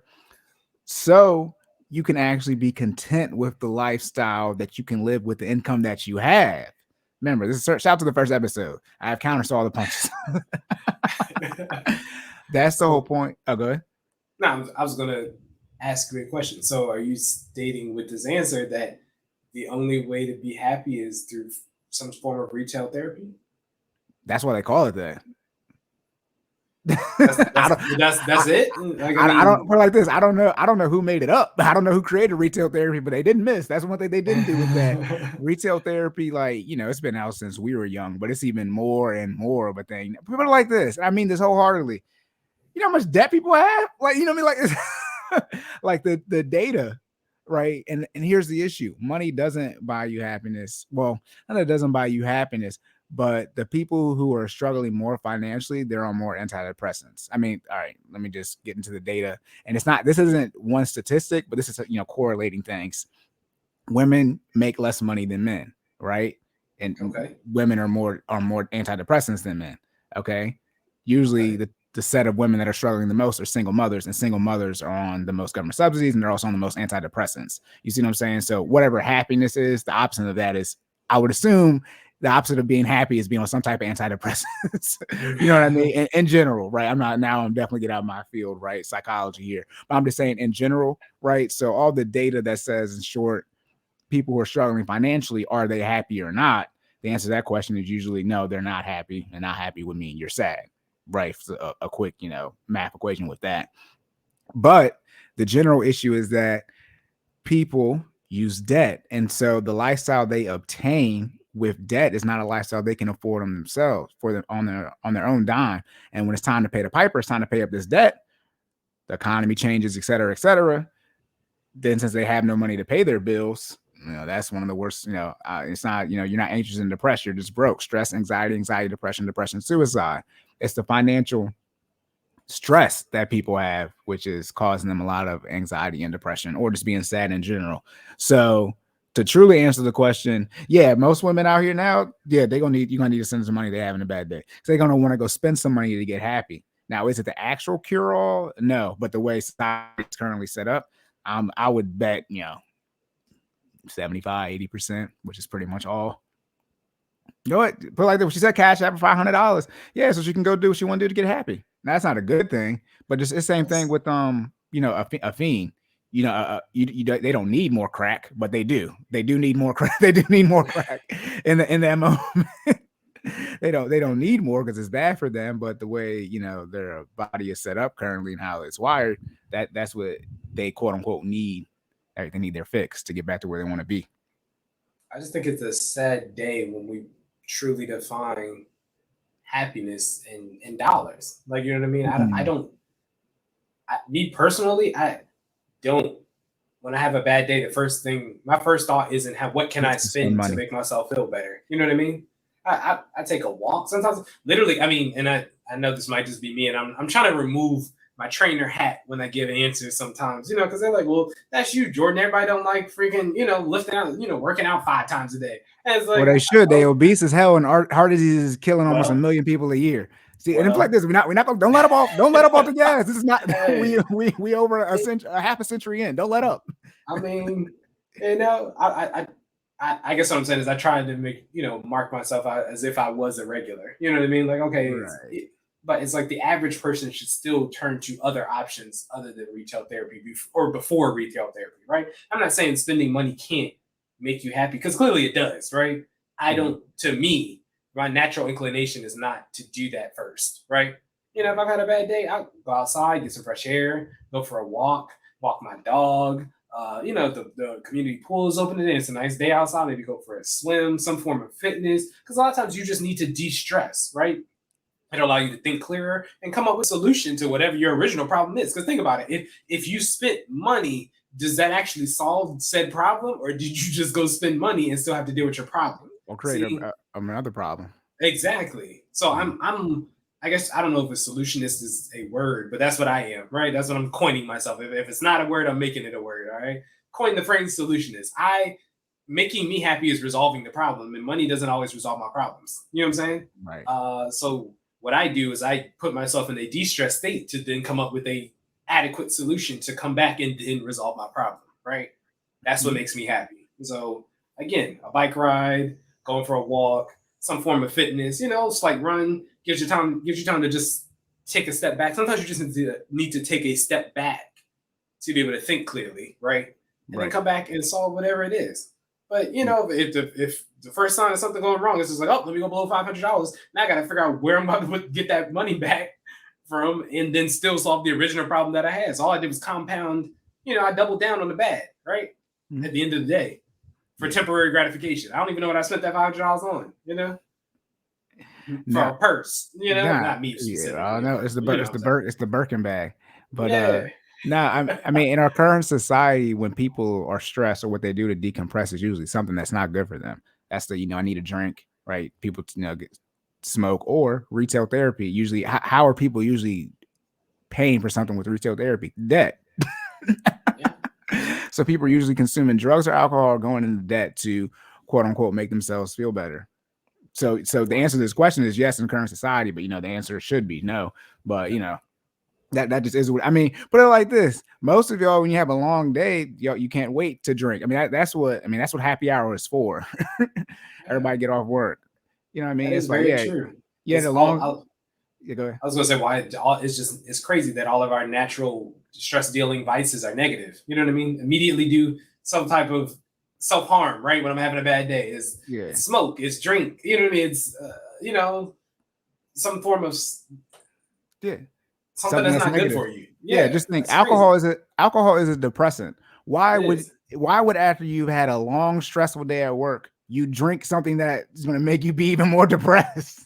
Speaker 1: So you can actually be content with the lifestyle that you can live with the income that you have. Remember, this is shout out to the first episode. I have counters to all the punches. That's the whole point. Oh, go ahead.
Speaker 2: No, I was gonna ask you a question. So, are you stating with this answer that the only way to be happy is through some form of retail therapy?
Speaker 1: That's why they call it that.
Speaker 2: That's it. Like,
Speaker 1: I don't put it like this. I don't know who made it up. I don't know who created retail therapy, but they didn't miss. That's one thing they didn't do with that. Retail therapy, like, you know, it's been out since we were young, but it's even more and more of a thing. People are like this. I mean this wholeheartedly. You know how much debt people have? Like, you know what I mean? Like, like the data, right? And here's the issue: money doesn't buy you happiness. Well, not that it doesn't buy you happiness. But the people who are struggling more financially, they're on more antidepressants. I mean, all right, let me just get into the data. And this isn't one statistic, but this is, you know, correlating things. Women make less money than men, right? And women are more antidepressants than men. Okay. Usually the set of women that are struggling the most are single mothers, and single mothers are on the most government subsidies, and they're also on the most antidepressants. You see what I'm saying? So whatever happiness is, the opposite of that is, I would assume, the opposite of being happy is being on some type of antidepressants. You know what I mean? In general, right? I'm definitely get out of my field, right? Psychology here. But I'm just saying in general, right? So all the data that says, in short, people who are struggling financially, are they happy or not? The answer to that question is usually no, they're not happy. And not happy would mean you're sad, right? So a quick, you know, math equation with that. But the general issue is that people use debt. And so the lifestyle they obtain with debt is not a lifestyle they can afford on themselves on their own dime. And when it's time to pay the piper, it's time to pay up this debt. The economy changes, et cetera, et cetera. Then since they have no money to pay their bills, you know, that's one of the worst, you know, it's not, you know, you're not anxious and depressed. You're just broke. Stress, anxiety, depression, suicide. It's the financial stress that people have, which is causing them a lot of anxiety and depression, or just being sad in general. So to truly answer the question, yeah, most women out here now, yeah, you're gonna need to send some money they're having a bad day. So they're gonna want to go spend some money to get happy. Now, is it the actual cure-all? No, but the way society is currently set up, I would bet, you know, 75-80%, which is pretty much all. You know what? Put like that. She said cash out for $500. Yeah, so she can go do what she want to do to get happy. Now, that's not a good thing, but it's the same thing with you know, a fiend. You know, they don't need more crack, but they do. They do need more crack. They do need more crack in that moment. They don't need more because it's bad for them. But the way, you know, their body is set up currently and how it's wired, that's what they quote unquote need. They need their fix to get back to where they want to be.
Speaker 2: I just think it's a sad day when we truly define happiness in dollars. Like, you know what I mean?
Speaker 1: Mm-hmm.
Speaker 2: Me personally, I don't. When I have a bad day, my first thought isn't what can I spend to make myself feel better. You know what I mean? I take a walk sometimes. Literally, I mean, and I know this might just be me, and I'm trying to remove my trainer hat when I give answers sometimes, you know, because they're like, well, that's you, Jordan. Everybody don't like freaking, you know, lifting out, you know, working out 5 times a day. And it's like,
Speaker 1: well, they should. They obese as hell, and heart disease is killing almost 1 million people a year. See, and it's like this. We're not gonna, don't let up off the gas. This is not we over a half a century in. Don't let up.
Speaker 2: I mean, you know, I guess what I'm saying is I tried to make, you know, mark myself out as if I was a regular. You know what I mean? Like, okay, right. But it's like the average person should still turn to other options other than retail therapy before retail therapy, right? I'm not saying spending money can't make you happy, because clearly it does, right? To me, my natural inclination is not to do that first, right? You know, if I've had a bad day, I'll go outside, get some fresh air, go for a walk my dog. You know, the community pool is open today. It's a nice day outside. Maybe go for a swim, some form of fitness. Because a lot of times you just need to de-stress, right? It'll allow you to think clearer and come up with a solution to whatever your original problem is. Because think about it, if you spent money, does that actually solve said problem, or did you just go spend money and still have to deal with your problem?
Speaker 1: Or create another problem.
Speaker 2: Exactly. So I'm I guess I don't know if a solutionist is a word, but that's what I am, right? That's what I'm coining myself. If it's not a word, I'm making it a word. All right. Coin the phrase solutionist. Making me happy is resolving the problem, and money doesn't always resolve my problems. You know what I'm saying?
Speaker 1: Right.
Speaker 2: So what I do is I put myself in a de-stress state to then come up with a adequate solution to come back and resolve my problem. Right. That's what makes me happy. So again, a bike ride, going for a walk, some form of fitness, you know, it's like run, gives you time to just take a step back. Sometimes you just need to take a step back to be able to think clearly, right? And then come back and solve whatever it is. But you know, if the first sign of something going wrong, it's just like, oh, let me go below $500. Now I got to figure out where I'm about to get that money back from, and then still solve the original problem that I had. So all I did was compound. You know, I doubled down on the bad, right? At the end of the day, for temporary gratification. I don't even know what I spent that $500 on. You know, for a purse. You know, not me specifically.
Speaker 1: Yeah, no, it's the Birkin bag. But
Speaker 2: yeah.
Speaker 1: I mean, in our current society, when people are stressed or what they do to decompress is usually something that's not good for them. That's the, you know, I need a drink, right? People, you know, smoke or retail therapy. Usually, how are people usually paying for something with retail therapy? Debt. So people are usually consuming drugs or alcohol or going into debt to quote unquote make themselves feel better. So the answer to this question is yes in current society, but you know, the answer should be no. But you know, that just is what I mean. Put it like this: most of y'all, when you have a long day, you can't wait to drink. I mean, that's what happy hour is for. Everybody get off work. You know what I mean?
Speaker 2: That
Speaker 1: It's
Speaker 2: is
Speaker 1: like
Speaker 2: very true.
Speaker 1: Yeah, the long. Yeah, go ahead.
Speaker 2: I was gonna say why it's crazy that all of our natural stress dealing vices are negative. You know what I mean? Immediately do some type of self harm, right? When I'm having a bad day, it's smoke, it's drink. You know what I mean? It's you know, some form of something that's not negative. Good for you.
Speaker 1: Yeah, just think alcohol is a depressant. Why would after you've had a long stressful day at work, you drink something that is going to make you be even more depressed?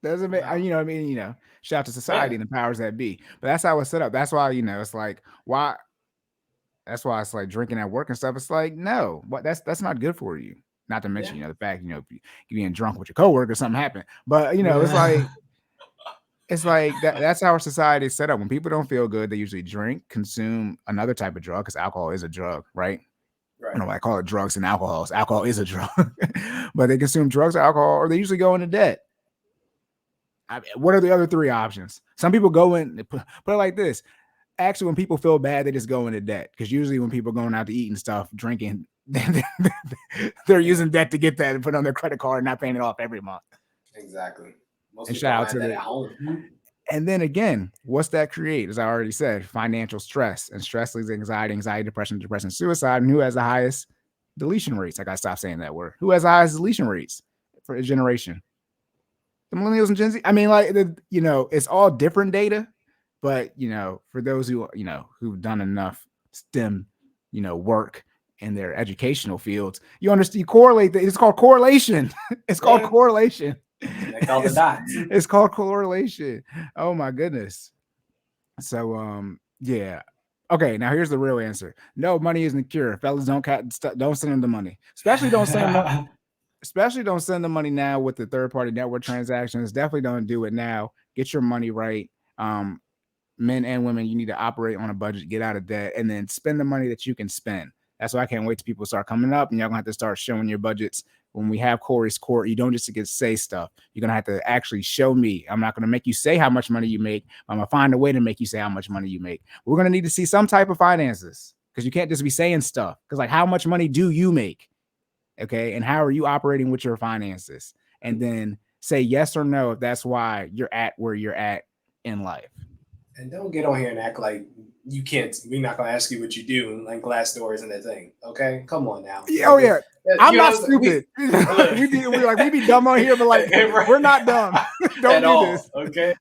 Speaker 1: Doesn't make you know what I mean? You know, shout out to society and the powers that be. But that's how it's set up. That's why, you know, it's like why. That's why it's like drinking at work and stuff. It's like no, what that's not good for you. Not to mention, you know, the fact, you know, you being drunk with your coworker, something happened. But you know, it's like that's how our society is set up. When people don't feel good, they usually drink, consume another type of drug, because alcohol is a drug, right? I don't know why I call it drugs and alcohol. Alcohol is a drug, but they consume drugs or alcohol, or they usually go into debt. I mean, what are the other three options? Some people go in, put it like this. Actually, when people feel bad, they just go into debt, because usually when people are going out to eat and stuff, drinking, they're using debt to get that and put on their credit card and not paying it off every month.
Speaker 2: Exactly.
Speaker 1: And shout out to that at home. And then again, what's that create? As I already said, financial stress. And stress leads to anxiety, depression, suicide. And who has the highest deletion rates? I gotta stop saying that word. Who has the highest deletion rates for a generation? The millennials and Gen Z. I mean, like, you know, it's all different data, but you know, for those who, you know, who've done enough STEM, you know, work in their educational fields, you understand, you correlate. It's called correlation. It's called correlation. It's called correlation. Oh my goodness. So yeah. Okay, now here's the real answer. No, money isn't the cure. Fellas, don't send them the money. Especially don't send the money now with the third-party network transactions. Definitely don't do it now. Get your money right. Men and women, you need to operate on a budget, get out of debt, and then spend the money that you can spend. That's why I can't wait till people start coming up, and y'all gonna have to start showing your budgets. When we have Cory's Court, you don't just get to say stuff. You're gonna have to actually show me. I'm not gonna make you say how much money you make. I'm gonna find a way to make you say how much money you make. We're gonna need to see some type of finances, because you can't just be saying stuff. Because like, how much money do you make? Okay, and how are you operating with your finances? And then say yes or no if that's why you're at where you're at in life.
Speaker 2: And don't get on here and act like you can't. We're not gonna ask you what you do, and like Glassdoor isn't a thing. Okay, come on now.
Speaker 1: Yeah, oh yeah, I'm not stupid.
Speaker 2: Look.
Speaker 1: we be dumb on here, but like
Speaker 2: Right.
Speaker 1: we're not dumb. Don't
Speaker 2: At
Speaker 1: do
Speaker 2: all,
Speaker 1: this.
Speaker 2: okay?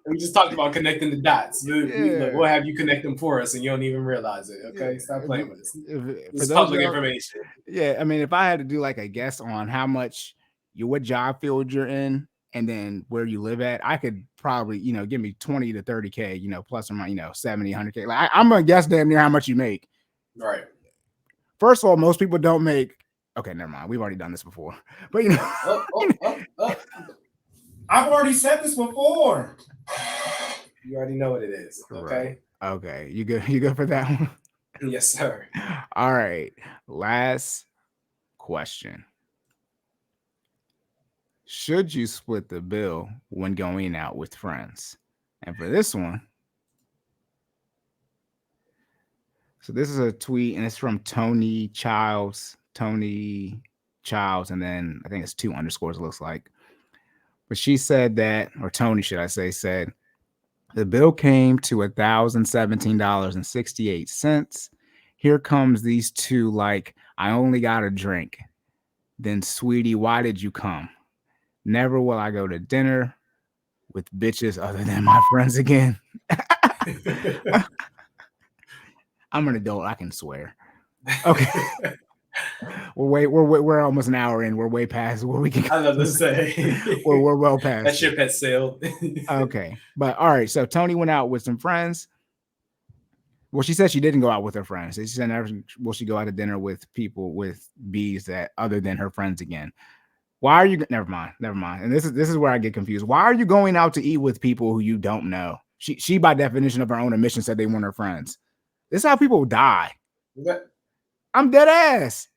Speaker 2: We just talked about connecting the dots. We'll have you connect them for us, and you don't even realize it. Okay, stop playing with us. It's public information.
Speaker 1: Yeah, I mean, if I had to do like a guess on how much what job field you're in, and then where you live at, I could probably, give me 20 to 30K, plus or minus, 70, 100K. Like I'm gonna guess damn near how much you make.
Speaker 2: Right.
Speaker 1: First of all, most people don't make. Okay, never mind. We've already done this before, but
Speaker 3: I've already said this before.
Speaker 2: You already know what it is. Okay.
Speaker 1: Right. Okay. You good? You good for that one?
Speaker 2: Yes, sir.
Speaker 1: All right. Last question. Should you split the bill when going out with friends? And for this one, so this is a tweet, and it's from Tony Childs, and then I think it's 2 underscores, it looks like. But she said that, or Tony, should I say, said, the bill came to $1,017.68. Here comes these two like, I only got a drink. Then, sweetie, why did you come? Never will I go to dinner with bitches other than my friends again. I'm an adult. I can swear. Okay. We're almost an hour in. We're way past where we can.
Speaker 2: I was about to say.
Speaker 1: we're well past.
Speaker 2: That ship has sailed.
Speaker 1: Okay. But all right. So Tony went out with some friends. Well, she said she didn't go out with her friends. She said never will she go out to dinner with people with B's that other than her friends again. Why are you? Never mind. And this is where I get confused. Why are you going out to eat with people who you don't know? She by definition of her own admission said they weren't her friends. This is how people die. I'm dead ass.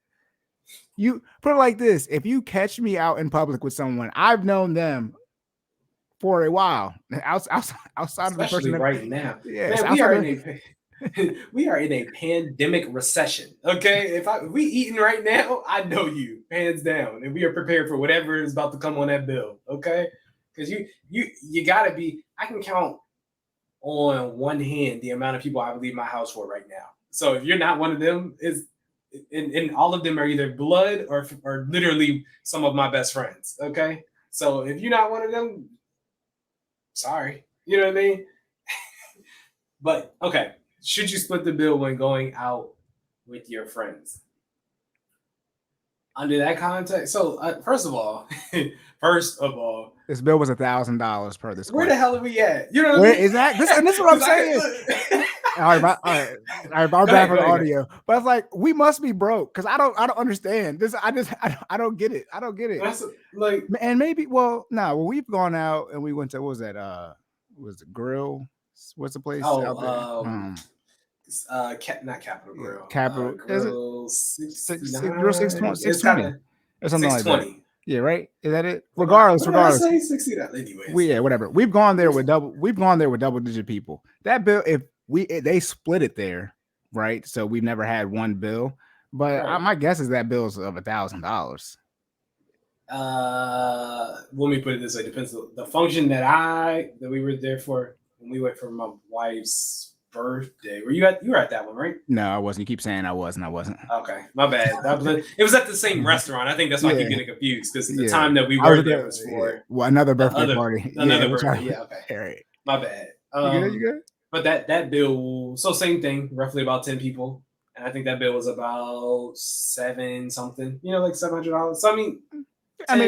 Speaker 1: You put it like this: if you catch me out in public with someone, I've known them for a while. Outside of the person
Speaker 2: right now.
Speaker 1: Yeah,
Speaker 2: man, we are in a pandemic recession. Okay, if we eating right now, I know you hands down, and we are prepared for whatever is about to come on that bill. Okay, because you gotta be. I can count on one hand the amount of people I would leave my house for right now. So if you're not one of them, and all of them are either blood or literally some of my best friends. Okay, so if you're not one of them, sorry, you know what I mean. But okay. Should you split the bill when going out with your friends? Under that context, so first of all,
Speaker 1: this bill was $1,000 per this.
Speaker 2: Where the hell are we at? You know what
Speaker 1: I mean?
Speaker 2: Is
Speaker 1: that? And this is what I'm saying. All right, I'm back for the audio. But it's like we must be broke because I don't understand this. I don't get it. I don't get it.
Speaker 2: That's like,
Speaker 1: and maybe we've gone out and we went to, what was that? Was the grill? What's the place out there?
Speaker 2: Not Capital Grill.
Speaker 1: Capital
Speaker 2: Grill
Speaker 1: 620 or something like that. Yeah, right. Is that it? Regardless.
Speaker 2: Say 60. Anyways.
Speaker 1: Whatever. We've gone there with double-digit people. That bill, if they split it there, right? So we've never had one bill, but right. My guess is that bill is of $1,000.
Speaker 2: Let me put it this way: depends on the function that we were there for when we went for my wife's birthday. You were at that one, right?
Speaker 1: No, I wasn't. You keep saying I was, and I wasn't.
Speaker 2: Okay, my bad. It was at the same restaurant. I think that's why I keep getting confused because the time that we were there was for
Speaker 1: another birthday party.
Speaker 2: Another birthday. Yeah, okay.
Speaker 1: All right.
Speaker 2: My bad.
Speaker 1: You good?
Speaker 2: But that bill, so same thing, roughly about 10 people, and I think that bill was about $7 something. Like $700. So I mean,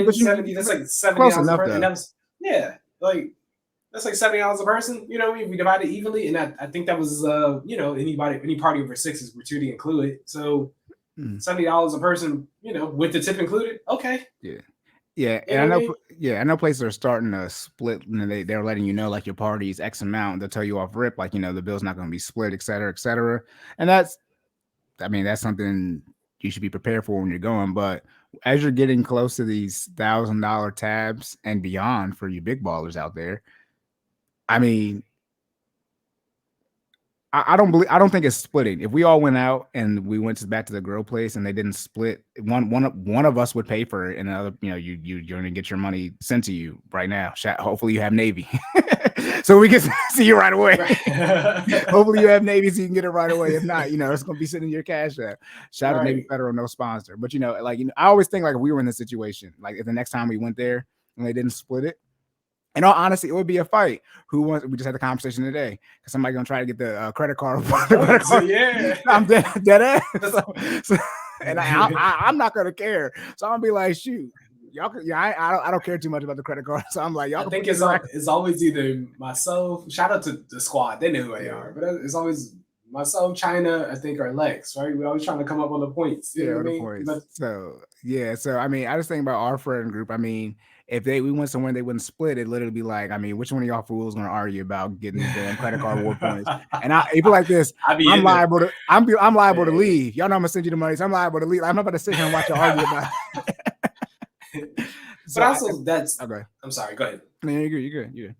Speaker 2: but 70. That's like $70
Speaker 1: close enough,
Speaker 2: a person. That's like $70 a person, if we divide it evenly. And I think that was, any party over 6 is gratuity included. So $70 a person, with the tip included. Okay.
Speaker 1: Yeah. Yeah. And I know places are starting to split, and they're letting like your party is X amount. They'll tell you off rip, like, the bill's not going to be split, et cetera, et cetera. And that's something you should be prepared for when you're going. But as you're getting close to these $1,000 tabs and beyond for you big ballers out there, I I don't think it's splitting. If we all went out and we went back to the grill place and they didn't split, one of us would pay for it, and the other, you're gonna get your money sent to you right now. Hopefully you have Navy, so we can see you right away.
Speaker 2: Right.
Speaker 1: Hopefully you have Navy so you can get it right away. If not, it's gonna be sitting in your cash app. Shout out to Navy Federal, no sponsor. But I always think like if we were in this situation, like if the next time we went there and they didn't split it. In all honesty, it would be a fight. We just had the conversation today because somebody gonna try to get the credit card.
Speaker 2: So, yeah,
Speaker 1: I'm dead ass. And I'm not gonna care. So I'm gonna be like, shoot, y'all. I don't care too much about the credit card. So I'm like, y'all.
Speaker 2: I think it's always either myself. Shout out to the squad. They know who they are, but it's always myself, China, I think, or Lex. Right? We're always trying to come up on the points. You know what I mean?
Speaker 1: Points. So I mean, I just think about our friend group. I mean, if we went somewhere and they wouldn't split, it literally be like, I mean, which one of y'all fools gonna argue about getting the damn credit card reward points? And people like this, I'm liable to leave. Y'all know I'm gonna send you the money, so I'm liable to leave. I'm not about to sit here and watch you argue about it.
Speaker 2: But also, that's okay. I'm sorry. Go ahead.
Speaker 1: No, you're good.
Speaker 2: And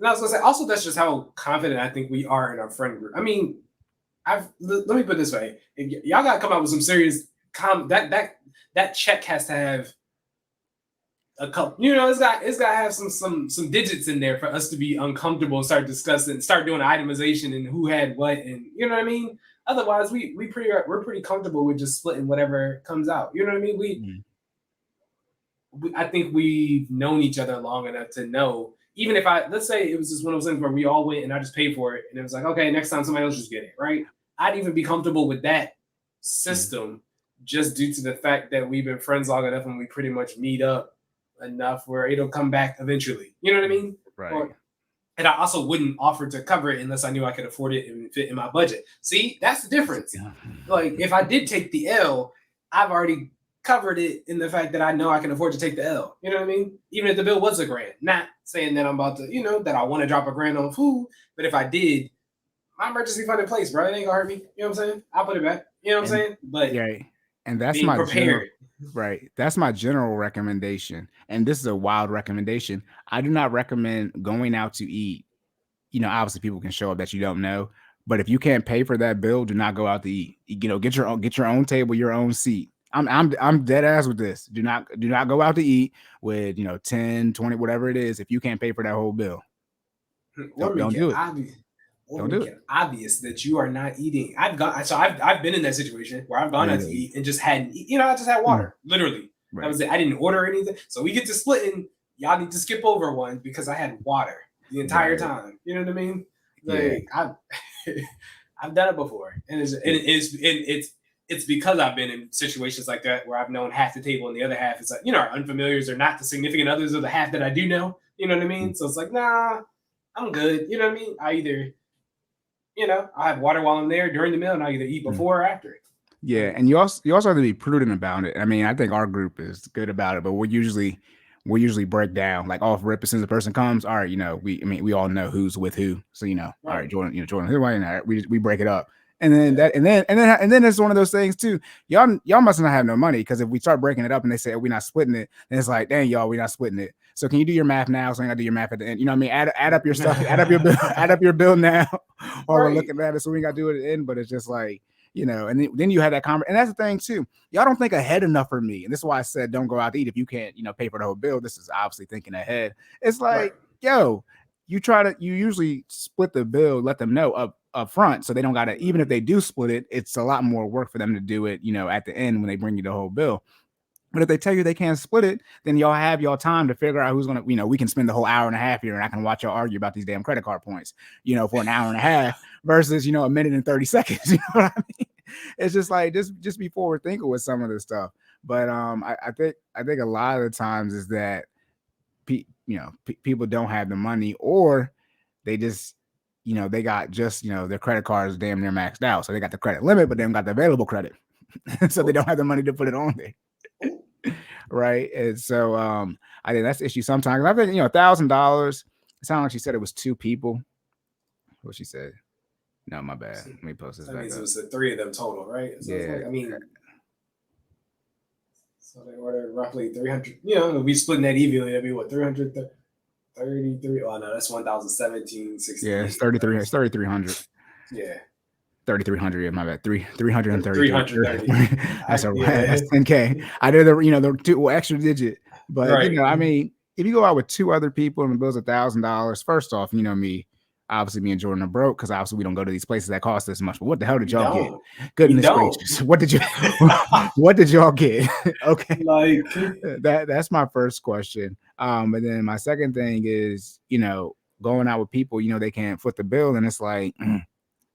Speaker 2: I was gonna say, also, that's just how confident I think we are in our friend group. I mean, let me put it this way: if y'all gotta come out with some serious that check has to have a couple, it's got to have some digits in there for us to be uncomfortable and start discussing, start doing itemization and who had what, and you know what I mean. Otherwise, we're pretty comfortable with just splitting whatever comes out. You know what I mean? I think we've known each other long enough to know. Even if let's say it was just one of those things where we all went and I just paid for it, and it was like, okay, next time somebody else just get it, right? I'd even be comfortable with that system just due to the fact that we've been friends long enough and we pretty much meet up enough where it'll come back eventually. You know what I mean?
Speaker 1: Right.
Speaker 2: And I also wouldn't offer to cover it unless I knew I could afford it and fit in my budget. See, that's the difference. Yeah. Like if I did take the L, I've already covered it in the fact that I know I can afford to take the L. You know what I mean? Even if the bill was $1,000, not saying that I'm about to, that I want to drop $1,000 on food, but if I did, my emergency fund in place, bro. It ain't gonna hurt me. You know what I'm saying? I'll put it back. You know what I'm saying? But
Speaker 1: and that's my prepared. Right. That's my general recommendation. And this is a wild recommendation. I do not recommend going out to eat. Obviously people can show up that you don't know, but if you can't pay for that bill, do not go out to eat. Get your own table, your own seat. I'm dead ass with this. Do not go out to eat with 10, 20, whatever it is, if you can't pay for that whole bill. Don't do it.
Speaker 2: Don't do it. Obvious that you are not eating. I've been in that situation where I've gone out to eat and just hadn't eaten. I just had water, literally. Right. That was it. I didn't order anything. So we get to splitting. Y'all need to skip over one because I had water the entire time. You know what I mean? Like I've done it before, and it's because I've been in situations like that where I've known half the table and the other half is like our unfamiliars are not the significant others of the half that I do know. You know what I mean? So it's like, nah, I'm good. You know what I mean? I either I have water while I'm there during the meal, and I either eat before or after.
Speaker 1: Yeah, and you also have to be prudent about it. I mean, I think our group is good about it, but we usually break down like off rip as soon as the person comes. All right, we all know who's with who, so all right, Jordan, who way, and we break it up, and then then it's one of those things too. Y'all must not have no money because if we start breaking it up and they say we're not splitting it, then it's like, dang, y'all, we're not splitting it. So can you do your math now? So I gotta do your math at the end. You know what I mean? Add up your stuff, add up your bill now, or we're looking at it. So we gotta do it at the end. But it's just like, and then you have that conversation. And that's the thing too. Y'all don't think ahead enough for me. And this is why I said don't go out to eat if you can't, pay for the whole bill. This is obviously thinking ahead. It's like, yo, you usually split the bill, let them know up front. So they don't gotta, even if they do split it, it's a lot more work for them to do it, at the end when they bring you the whole bill. But if they tell you they can't split it, then y'all have y'all time to figure out who's going to, we can spend the whole hour and a half here and I can watch y'all argue about these damn credit card points, for an hour and a half versus, a minute and 30 seconds. You know what I mean? It's just like, just be forward thinking with some of this stuff. But I think a lot of the times is that, people don't have the money or they just, they got just, their credit cards damn near maxed out. So they got the credit limit, but they don't got the available credit. So they don't have the money to put it on there. Right. And so I think that's the issue sometimes. I think, $1,000. It sounded like she said it was 2 people. What she said. No, my bad. Let me post this back
Speaker 2: means
Speaker 1: up.
Speaker 2: It was the 3 of them total, right? So
Speaker 1: yeah.
Speaker 2: So they ordered roughly 300. If we splitting that evenly, that'd be what, 333? Oh no, that's 1,017.60.
Speaker 1: Yeah, it's 33. It's 3,300.
Speaker 2: Yeah.
Speaker 1: 3,300. My bad. 333.
Speaker 2: 330.
Speaker 1: That's
Speaker 2: Yeah.
Speaker 1: that's 10K. I did the two extra digit, but
Speaker 2: Right.
Speaker 1: I mean, if you go out with two other people and the bill's $1,000, first off, me, obviously me and Jordan are broke because obviously we don't go to these places that cost this much. But what the hell did
Speaker 2: We
Speaker 1: y'all get?
Speaker 2: don't.
Speaker 1: Goodness
Speaker 2: don't.
Speaker 1: gracious, what did you what did y'all get? Okay,
Speaker 2: Like,
Speaker 1: that's my first question. And then my second thing is, going out with people, they can't foot the bill, and it's like.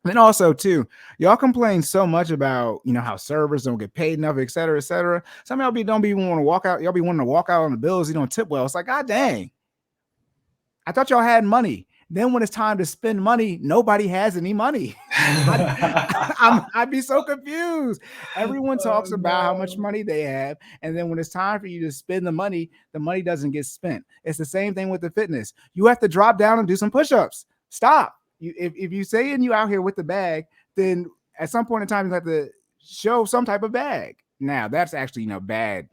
Speaker 1: And also, too, y'all complain so much about, how servers don't get paid enough, et cetera, et cetera. Some of y'all don't even want to walk out. Y'all be wanting to walk out on the bills. You don't tip well. It's like, God dang. I thought y'all had money. Then when it's time to spend money, nobody has any money. I'd be so confused. Everyone talks about how much money they have. And then when it's time for you to spend the money doesn't get spent. It's the same thing with the fitness. You have to drop down and do some push-ups. Stop. If you saying you out here with the bag, then at some point in time you have to show some type of bag. Now that's actually bad,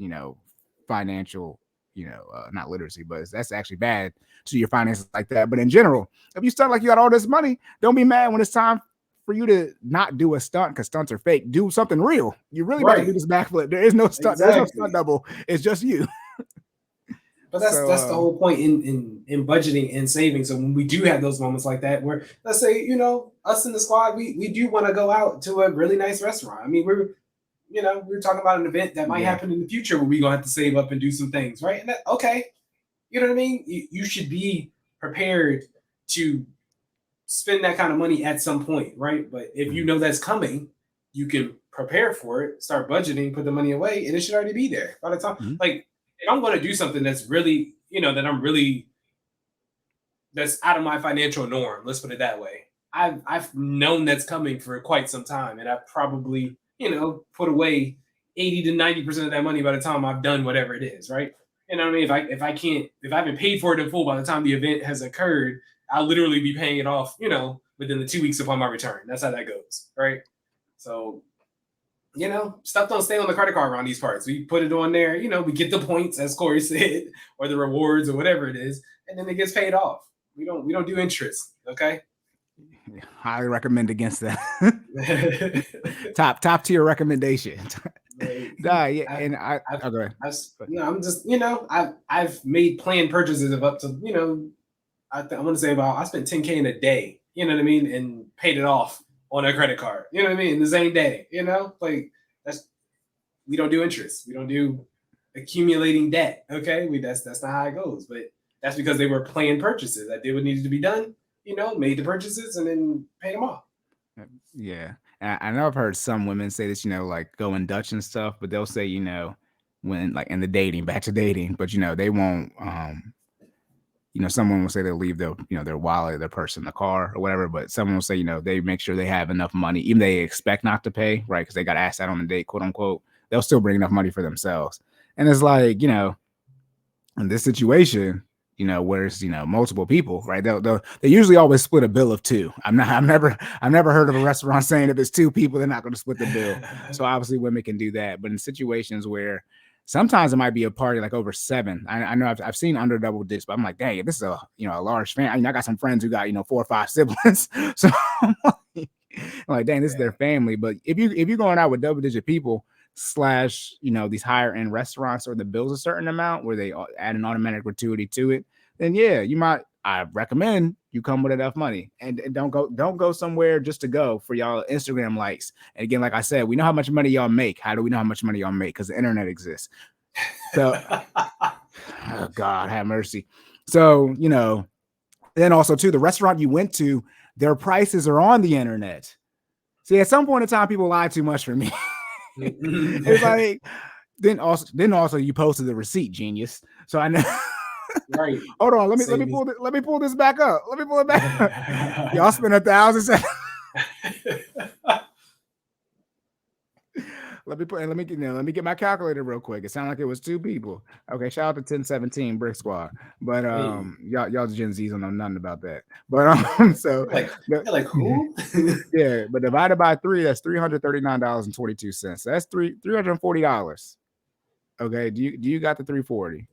Speaker 1: financial, not literacy, but that's actually bad to your finances like that. But in general, if you stunt like you got all this money, don't be mad when it's time for you to not do a stunt because stunts are fake. Do something real. You're really about to do this backflip. There is no stunt. Exactly. There's no stunt double. It's just you.
Speaker 2: But that's the whole point in budgeting and saving. So when we do have those moments like that, where let's say, us in the squad, we do want to go out to a really nice restaurant. I mean, we're talking about an event that might happen in the future where we're gonna have to save up and do some things, right? And okay, you know what I mean? You should be prepared to spend that kind of money at some point, right? But if you know that's coming, you can prepare for it, start budgeting, put the money away, and it should already be there by the time. Like, if I'm going to do something that's really, that's out of my financial norm, let's put it that way. I've known that's coming for quite some time, and I've probably, put away 80 to 90% of that money by the time I've done whatever it is, right? You know what I mean? If I haven't paid for it in full by the time the event has occurred, I'll literally be paying it off, within the 2 weeks upon my return. That's how that goes, right? So, stuff don't stay on the credit card around these parts. We put it on there, we get the points, as Corey said, or the rewards or whatever it is, and then it gets paid off. We don't do interest, okay?
Speaker 1: Highly recommend against that. top tier recommendation.
Speaker 2: I've made planned purchases of up to, I want to say I spent 10K in a day, you know what I mean, and paid it off on a credit card, you know what I mean, in the same day, like we don't do interest, we don't do accumulating debt, okay? That's not how it goes, but that's because they were planned purchases. I did what needed to be done, made the purchases and then paid them off.
Speaker 1: Yeah, and I know I've heard some women say this, like going Dutch and stuff, but they'll say, when like in the dating, back to dating, but they won't. Someone will say they'll leave their wallet, their purse in the car or whatever, but someone will say, they make sure they have enough money, even they expect not to pay, right? Because they got asked out on the date, quote unquote. They'll still bring enough money for themselves, and it's like, in this situation, where it's multiple people, right? They usually always split a bill of two. I've never heard of a restaurant saying if it's two people, they're not going to split the bill. So obviously women can do that, but in situations where sometimes it might be a party like over 7. I know I've seen under double digits, but I'm like, dang, if this is a large family. I got some friends who got 4 or 5 siblings, so I'm like, dang, this is their family. But if you're going out with double digit people / these higher end restaurants or the bill's a certain amount where they add an automatic gratuity to it, then I recommend you come with enough money and don't go somewhere just to go for y'all Instagram likes. And again, like I said, we know how much money y'all make. How do we know how much money y'all make? Because the internet exists. So, oh God, have mercy. So, then also too, the restaurant you went to, their prices are on the internet. See, at some point in time, people lie too much for me. It's like, then also you posted the receipt, genius. So I know.
Speaker 2: Right.
Speaker 1: Hold on. Let me pull this back up. Let me pull it back up. Y'all spent 1,000. Let me get my calculator real quick. It sounded like it was 2 people. Okay, shout out to 1017 Brick Squad. But y'all Gen Zs don't know nothing about that. But so
Speaker 2: you're like who?
Speaker 1: Yeah, but divided by 3, that's $339.22. That's $340. Okay, do you got the 340?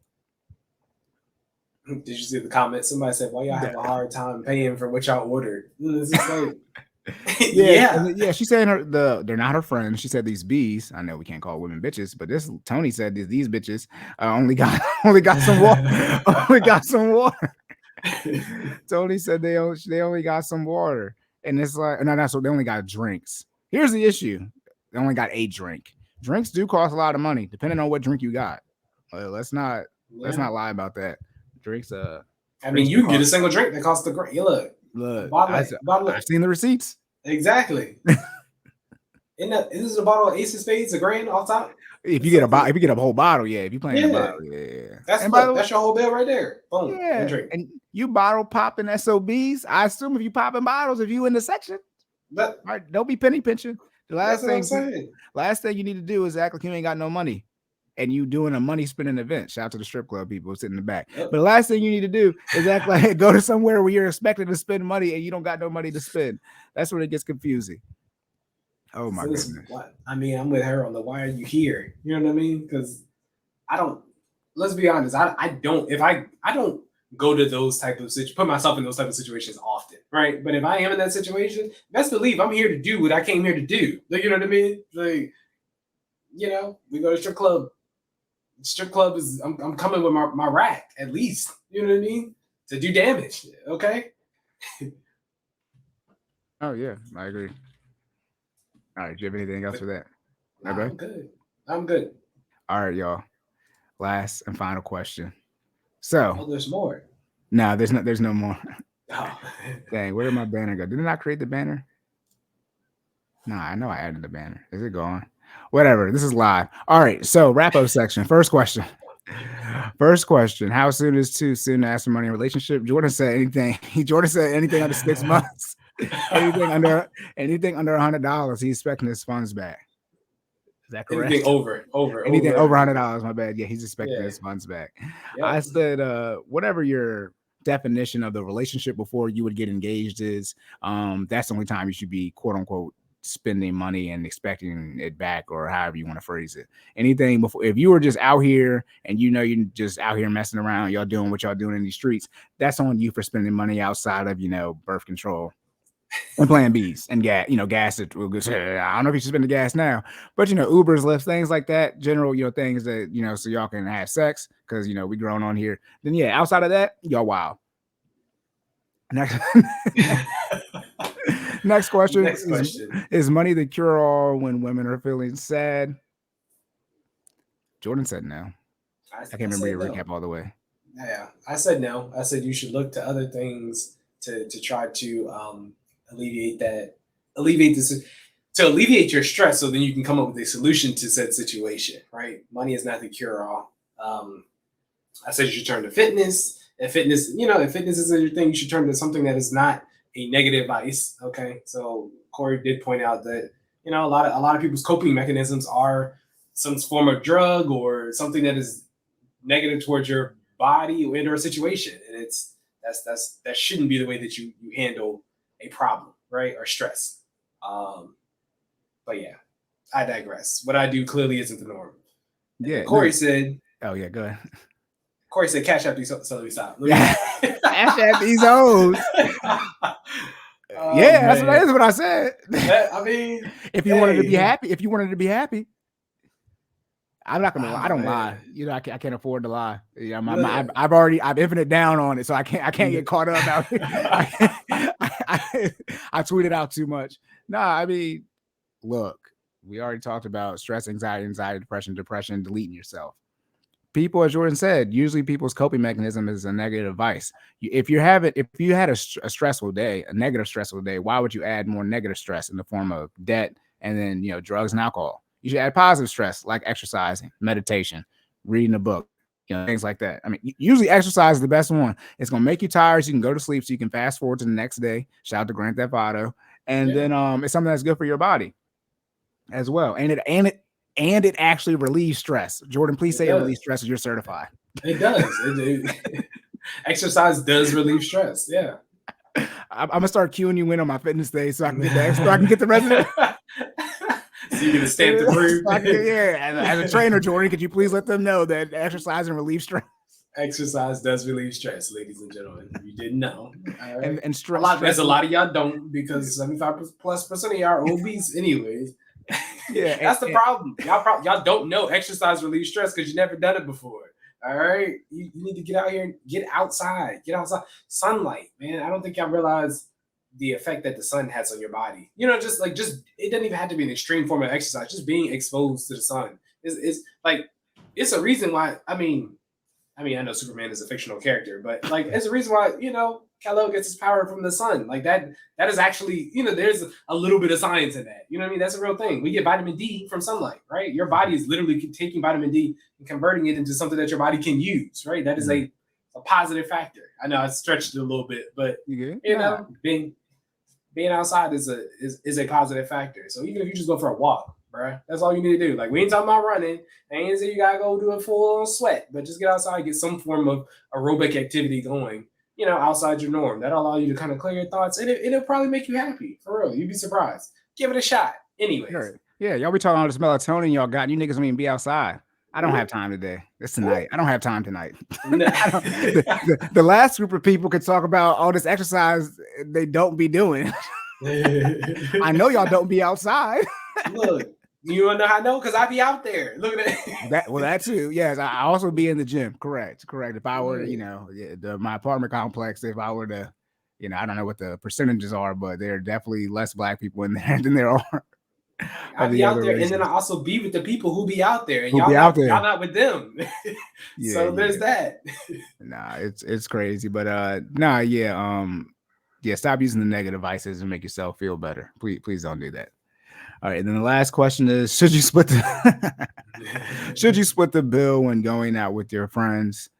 Speaker 2: Did you see the comment? Somebody said, "Why y'all have a hard time paying for what y'all ordered?" It's just like, Yeah.
Speaker 1: Yeah. She's saying they're not her friends. She said these bees. I know we can't call women bitches, but this Tony said these bitches only got some water. Only got some water. Tony said they only got some water, and it's like no, that's what they only got drinks. Here's the issue: they only got a drink. Drinks do cost a lot of money, depending on what drink you got. Let's not lie about that. Drinks,
Speaker 2: I mean, you can get a single drink that costs the great.
Speaker 1: look.
Speaker 2: Bottle
Speaker 1: I've seen the receipts.
Speaker 2: Exactly. Is a bottle of Ace of Spades $1,000 off top?
Speaker 1: If you get a whole bottle, yeah. If you playing a bottle, yeah.
Speaker 2: That's your whole bill right there. Boom.
Speaker 1: Yeah. And you bottle popping SOBs. I assume if you popping bottles, if you in the section, right, don't be penny pinching. The last thing you need to do is act like you ain't got no money, and you doing a money spending event. Shout out to the strip club people sitting in the back. Yep. But the last thing you need to do is act like go to somewhere where you're expected to spend money and you don't got no money to spend. That's when it gets confusing. Oh my goodness.
Speaker 2: What? I mean, I'm with her on the why are you here? You know what I mean? Because let's be honest, I don't go to those type of put myself in those type of situations often, right? But if I am in that situation, best believe I'm here to do what I came here to do. Like, you know what I mean? Like, we go to strip club. Strip club is I'm coming with my rack at least. You know what I mean? To do damage. Okay.
Speaker 1: Oh yeah, I agree. All right, do you have anything else for that?
Speaker 2: Okay. I'm good.
Speaker 1: All right, y'all. Last and final question. So,
Speaker 2: there's more.
Speaker 1: No, there's no more.
Speaker 2: Oh.
Speaker 1: Dang, where did my banner go? Didn't I create the banner? No, I know I added the banner. Is it gone? Whatever. This is live. All right. So, wrap up section. First question. How soon is too soon to ask for money in a relationship? Jordan said anything. Jordan said anything under 6 months. anything under $100, he's expecting his funds back. Is that correct?
Speaker 2: Anything over
Speaker 1: $100, my bad. Yeah, he's expecting his funds back. Yep. I said, whatever your definition of the relationship before you would get engaged is, that's the only time you should be quote unquote spending money and expecting it back, or however you want to phrase it. Anything before, if you were just out here and you're just out here messing around, y'all doing what y'all doing in these streets, that's on you for spending money outside of birth control and Plan Bs and gas. Gas. I don't know if you should spend the gas now, but Ubers, Lyfts, things like that. General, things that so y'all can have sex because we grown on here. Then outside of that, y'all wild. Next question. Is money the cure all when women are feeling sad? Jordan said no. I can't remember your recap all the way.
Speaker 2: Yeah, I said no. I said you should look to other things to try to alleviate your stress, so then you can come up with a solution to said situation, right? Money is not the cure all. I said you should turn to fitness. If fitness isn't your thing, you should turn to something that is not a negative vice. Okay. So Cory did point out that, a lot of people's coping mechanisms are some form of drug or something that is negative towards your body or a situation. And that shouldn't be the way that you handle a problem, right? Or stress. But yeah, I digress. What I do clearly isn't the norm. Yeah. Cory said,
Speaker 1: oh yeah, go ahead.
Speaker 2: Cory said, cash out these, so let me stop.
Speaker 1: Cash out these hoes. That's what I said.
Speaker 2: I mean,
Speaker 1: if you wanted to be happy, I'm not gonna lie. I don't lie. I can't afford to lie. I've infinite down on it, so I can't get caught up out here. I tweeted out too much. I mean, look, we already talked about stress, anxiety, depression, deleting yourself. People, as Jordan said, usually people's coping mechanism is a negative vice. If you had a stressful day, a negative stressful day, why would you add more negative stress in the form of debt and then drugs and alcohol? You should add positive stress like exercising, meditation, reading a book, things like that. I mean, usually exercise is the best one. It's gonna make you tired, so you can go to sleep, so you can fast forward to the next day. Shout out to Grand Theft Auto, and then it's something that's good for your body as well, and it actually relieves stress. Jordan, please say it relieves stress, as you're certified.
Speaker 2: It does. Exercise does relieve stress. Yeah.
Speaker 1: I'm gonna start queuing you in on my fitness day so I can get the resident.
Speaker 2: So you get a stamp to prove.
Speaker 1: As a trainer, Jordan, could you please let them know that exercise and relieve stress?
Speaker 2: Exercise does relieve stress, ladies and gentlemen. If you didn't know. All right.
Speaker 1: And stress.
Speaker 2: There's a lot of y'all don't because 75%+ of y'all are obese anyways.
Speaker 1: Yeah,
Speaker 2: That's the problem. Y'all don't know exercise relieves stress because you never done it before. All right. You need to get out here and get outside. Get outside. Sunlight, man. I don't think y'all realize the effect that the sun has on your body. You know, just it doesn't even have to be an extreme form of exercise. Just being exposed to the sun is like it's a reason why. I mean, I know Superman is a fictional character, but like, it's a reason why, Kal-El gets his power from the sun. Like that is actually, there's a little bit of science in that. You know what I mean? That's a real thing. We get vitamin D from sunlight, right? Your body is literally taking vitamin D and converting it into something that your body can use, right? That is a positive factor. I know I stretched it a little bit, but being outside is a positive factor. So even if you just go for a walk, bruh, that's all you need to do. Like, we ain't talking about running. I ain't saying you gotta go do a full sweat, but just get outside, get some form of aerobic activity going, outside your norm. That'll allow you to kind of clear your thoughts, and it'll probably make you happy. For real. You'd be surprised. Give it a shot. Anyways.
Speaker 1: Sure. Yeah, y'all be talking all this melatonin y'all got. You niggas don't even be outside. I don't have time today. It's tonight. I don't have time tonight. The last group of people could talk about all this exercise they don't be doing. I know y'all don't be outside.
Speaker 2: Look, you wanna know how I know? Because I be out there. Look at that.
Speaker 1: That too. Yes, I also be in the gym. Correct. If I were, my apartment complex, if I were to, I don't know what the percentages are, but there are definitely less black people in there than there are.
Speaker 2: I be out there, and then I also be with the people who be out there, and
Speaker 1: y'all
Speaker 2: not with them. There's that.
Speaker 1: Nah, it's crazy, but stop using the negative vices and make yourself feel better. Please don't do that. All right, and then the last question is: should you split the bill when going out with your friends?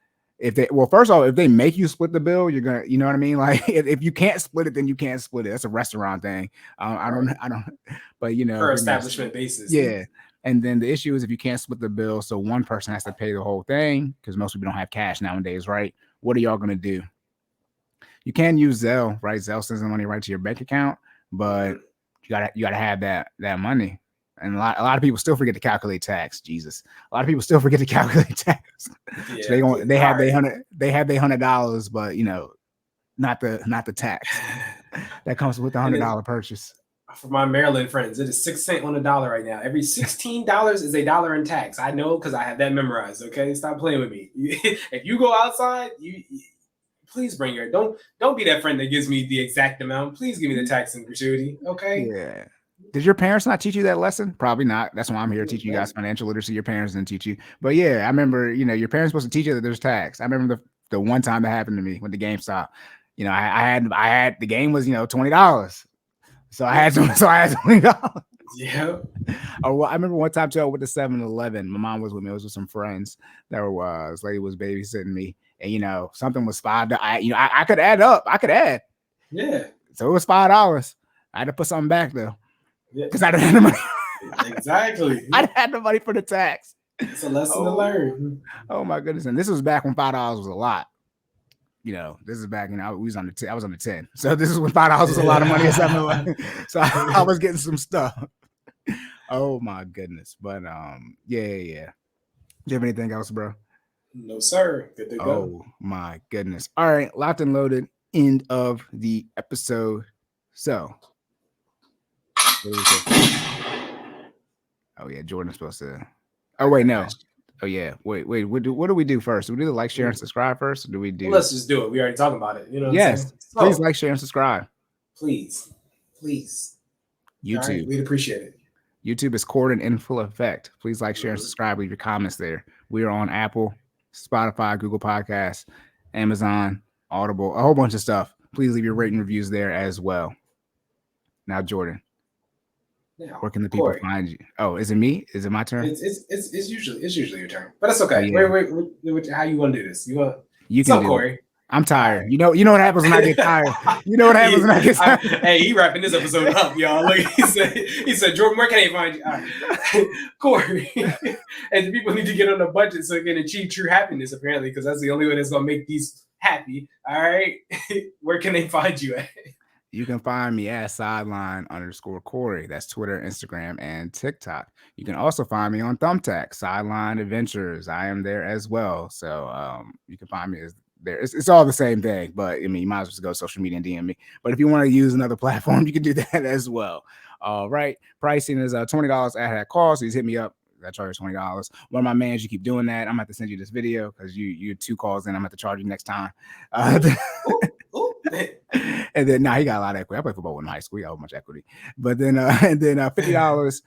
Speaker 1: First of all, if they make you split the bill, you're gonna, you know what I mean? Like, if you can't split it, then you can't split it. That's a restaurant thing. I don't, but
Speaker 2: for establishment basis.
Speaker 1: Yeah. And then the issue is if you can't split the bill, so one person has to pay the whole thing because most people don't have cash nowadays, right? What are y'all gonna do? You can use Zelle, right? Zelle sends the money right to your bank account, but you gotta have that money. And a lot of people still forget to calculate tax. Jesus, a lot of people still forget to calculate tax. Yeah, so they have $100, but not the tax that comes with the $100 purchase.
Speaker 2: For my Maryland friends, it is 6 cents on a dollar right now. Every $16 is $1 in tax. I know because I have that memorized. Okay, stop playing with me. If you go outside, you please bring your don't be that friend that gives me the exact amount. Please give me the tax and gratuity. Okay.
Speaker 1: Yeah. Did your parents not teach you that lesson? Probably not. That's why I'm here teaching you guys financial literacy. Your parents didn't teach you. But yeah, I remember, your parents supposed to teach you that there's tax. I remember the one time that happened to me with the GameStop. I had the game was, $20. So I had $20.
Speaker 2: Yeah.
Speaker 1: Oh, well, I remember one time too with the 7-Eleven. My mom was with me. I was with some friends. This lady was babysitting me, and something was $5. I could add up. I could add.
Speaker 2: Yeah.
Speaker 1: So it was $5. I had to put something back though. Because I didn't have the money.
Speaker 2: Exactly.
Speaker 1: I didn't have the money for the tax.
Speaker 2: It's a lesson to learn.
Speaker 1: Oh my goodness! And this was back when $5 was a lot. This is back. I was on the 10. So this is when $5 was a lot of money. So I was getting some stuff. Oh my goodness! But yeah. Do you have anything else, bro?
Speaker 2: No, sir. Good to go.
Speaker 1: Oh my goodness! All right, locked and loaded. End of the episode. So. Oh yeah, Jordan's supposed to. Oh wait, no. Oh yeah, wait. What do we do first? Do we do the like, share, and subscribe first? Or do we do?
Speaker 2: Well, let's just do it. We already talking about it.
Speaker 1: Yes. Please like, share, and subscribe.
Speaker 2: Please.
Speaker 1: YouTube.
Speaker 2: Right, we'd appreciate it.
Speaker 1: YouTube is Cordan in full effect. Please like, share, and subscribe. Leave your comments there. We are on Apple, Spotify, Google Podcasts, Amazon, Audible, a whole bunch of stuff. Please leave your rating reviews there as well. Now, Jordan. Where can the people find you? Oh, is it me? Is it my turn?
Speaker 2: It's usually your turn, but it's okay. Oh, yeah. Wait, how you want to do this? You
Speaker 1: can do
Speaker 2: Corey?
Speaker 1: I'm tired. You know what happens when I get tired. You know what happens when I get tired.
Speaker 2: Hey, he wrapping this episode up, y'all. Look, he said, Jordan, where can they find you? All right. Corey, and the people need to get on a budget so they can achieve true happiness, apparently, because that's the only way that's gonna make these happy. All right, where can they find you at?
Speaker 1: You can find me at sideline_Cory. That's Twitter, Instagram, and TikTok. You can also find me on Thumbtack, Sideline Adventures. I am there as well. So you can find me there. It's all the same thing, but I mean, you might as well just go to social media and DM me. But if you want to use another platform, you can do that as well. All right. Pricing is $20 at call. So you just hit me up. I charge $20. One of my mans, you keep doing that. I'm gonna have to send you this video because you're 2 calls in. I'm gonna have to charge you next time. And then he got a lot of equity. I played football in high school. He got a bunch of equity. But then $50.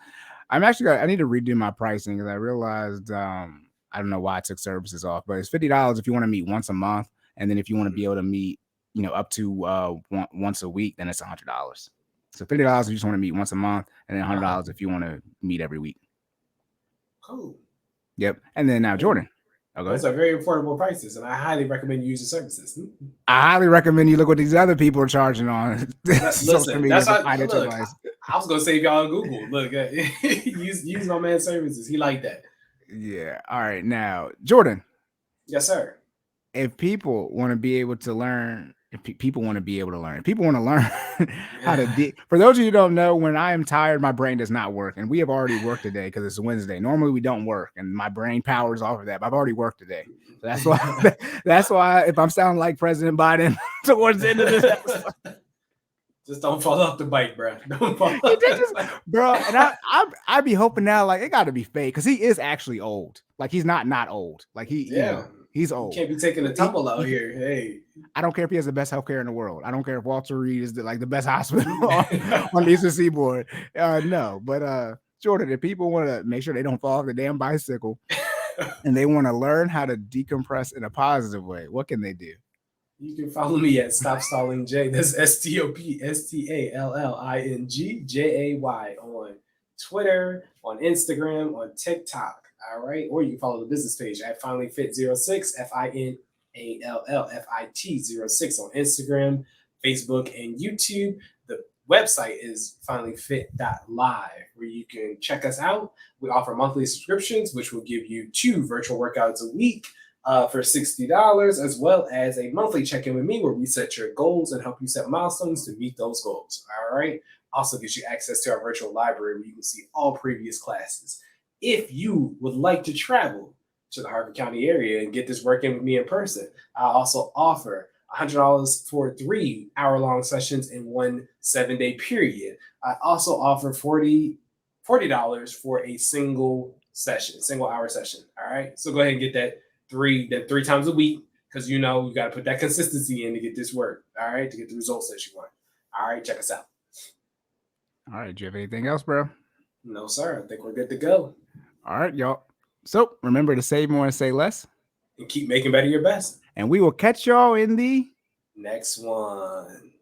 Speaker 1: I need to redo my pricing because I realized I don't know why I took services off, but it's $50 if you want to meet once a month, and then if you want to be able to meet, up to once a week, then it's $100. So $50 if you just want to meet once a month, and then $100 if you want to meet every week.
Speaker 2: Cool.
Speaker 1: Yep. And then now Jordan.
Speaker 2: Those are very affordable prices, and I highly recommend you use the services.
Speaker 1: I highly recommend you look what these other people are charging on.
Speaker 2: Listen, that's how, I was gonna save y'all on Google. Look, use my man's services. He like that.
Speaker 1: Yeah. All right. Now, Jordan.
Speaker 2: Yes, sir.
Speaker 1: If people want to be able to learn, people want to learn how to for those of you who don't know, when I am tired, my brain does not work. And we have already worked today because it's Wednesday. Normally we don't work, and my brain powers off of that. But I've already worked today. So that's why if I'm sounding like President Biden towards the end of this episode,
Speaker 2: just don't fall off the bike, bro. Don't fall
Speaker 1: bro. And I'd be hoping now, like, it got to be fake because he is actually old. Like, he's not old. Like he's old.
Speaker 2: You can't be taking a tumble out here. Hey,
Speaker 1: I don't care if he has the best healthcare in the world. I don't care if Walter Reed is the best hospital on the Eastern Seaboard. No, but Jordan, if people want to make sure they don't fall off the damn bicycle and they want to learn how to decompress in a positive way, what can they do?
Speaker 2: You can follow me at Stop Stalling J. That's StopStallingJay on Twitter, on Instagram, on TikTok. All right. Or you can follow the business page at FinallyFit06, FinallyFit06 on Instagram, Facebook, and YouTube. The website is FinallyFit.live, where you can check us out. We offer monthly subscriptions, which will give you 2 virtual workouts a week for $60, as well as a monthly check-in with me where we set your goals and help you set milestones to meet those goals. All right. Also gives you access to our virtual library where you can see all previous classes. If you would like to travel to the Harford County area and get this work in with me in person, I also offer $100 for 3 hour-long sessions in 1 7-day period. I also offer $40 for a single hour session. All right. So go ahead and get that 3 times a week, because you got to put that consistency in to get this work. All right. To get the results that you want. All right. Check us out.
Speaker 1: All right. Do you have anything else, bro?
Speaker 2: No, sir. I think we're good to go.
Speaker 1: All right, y'all. So remember to save more and say less.
Speaker 2: And keep making better your best.
Speaker 1: And we will catch y'all in the
Speaker 2: next one.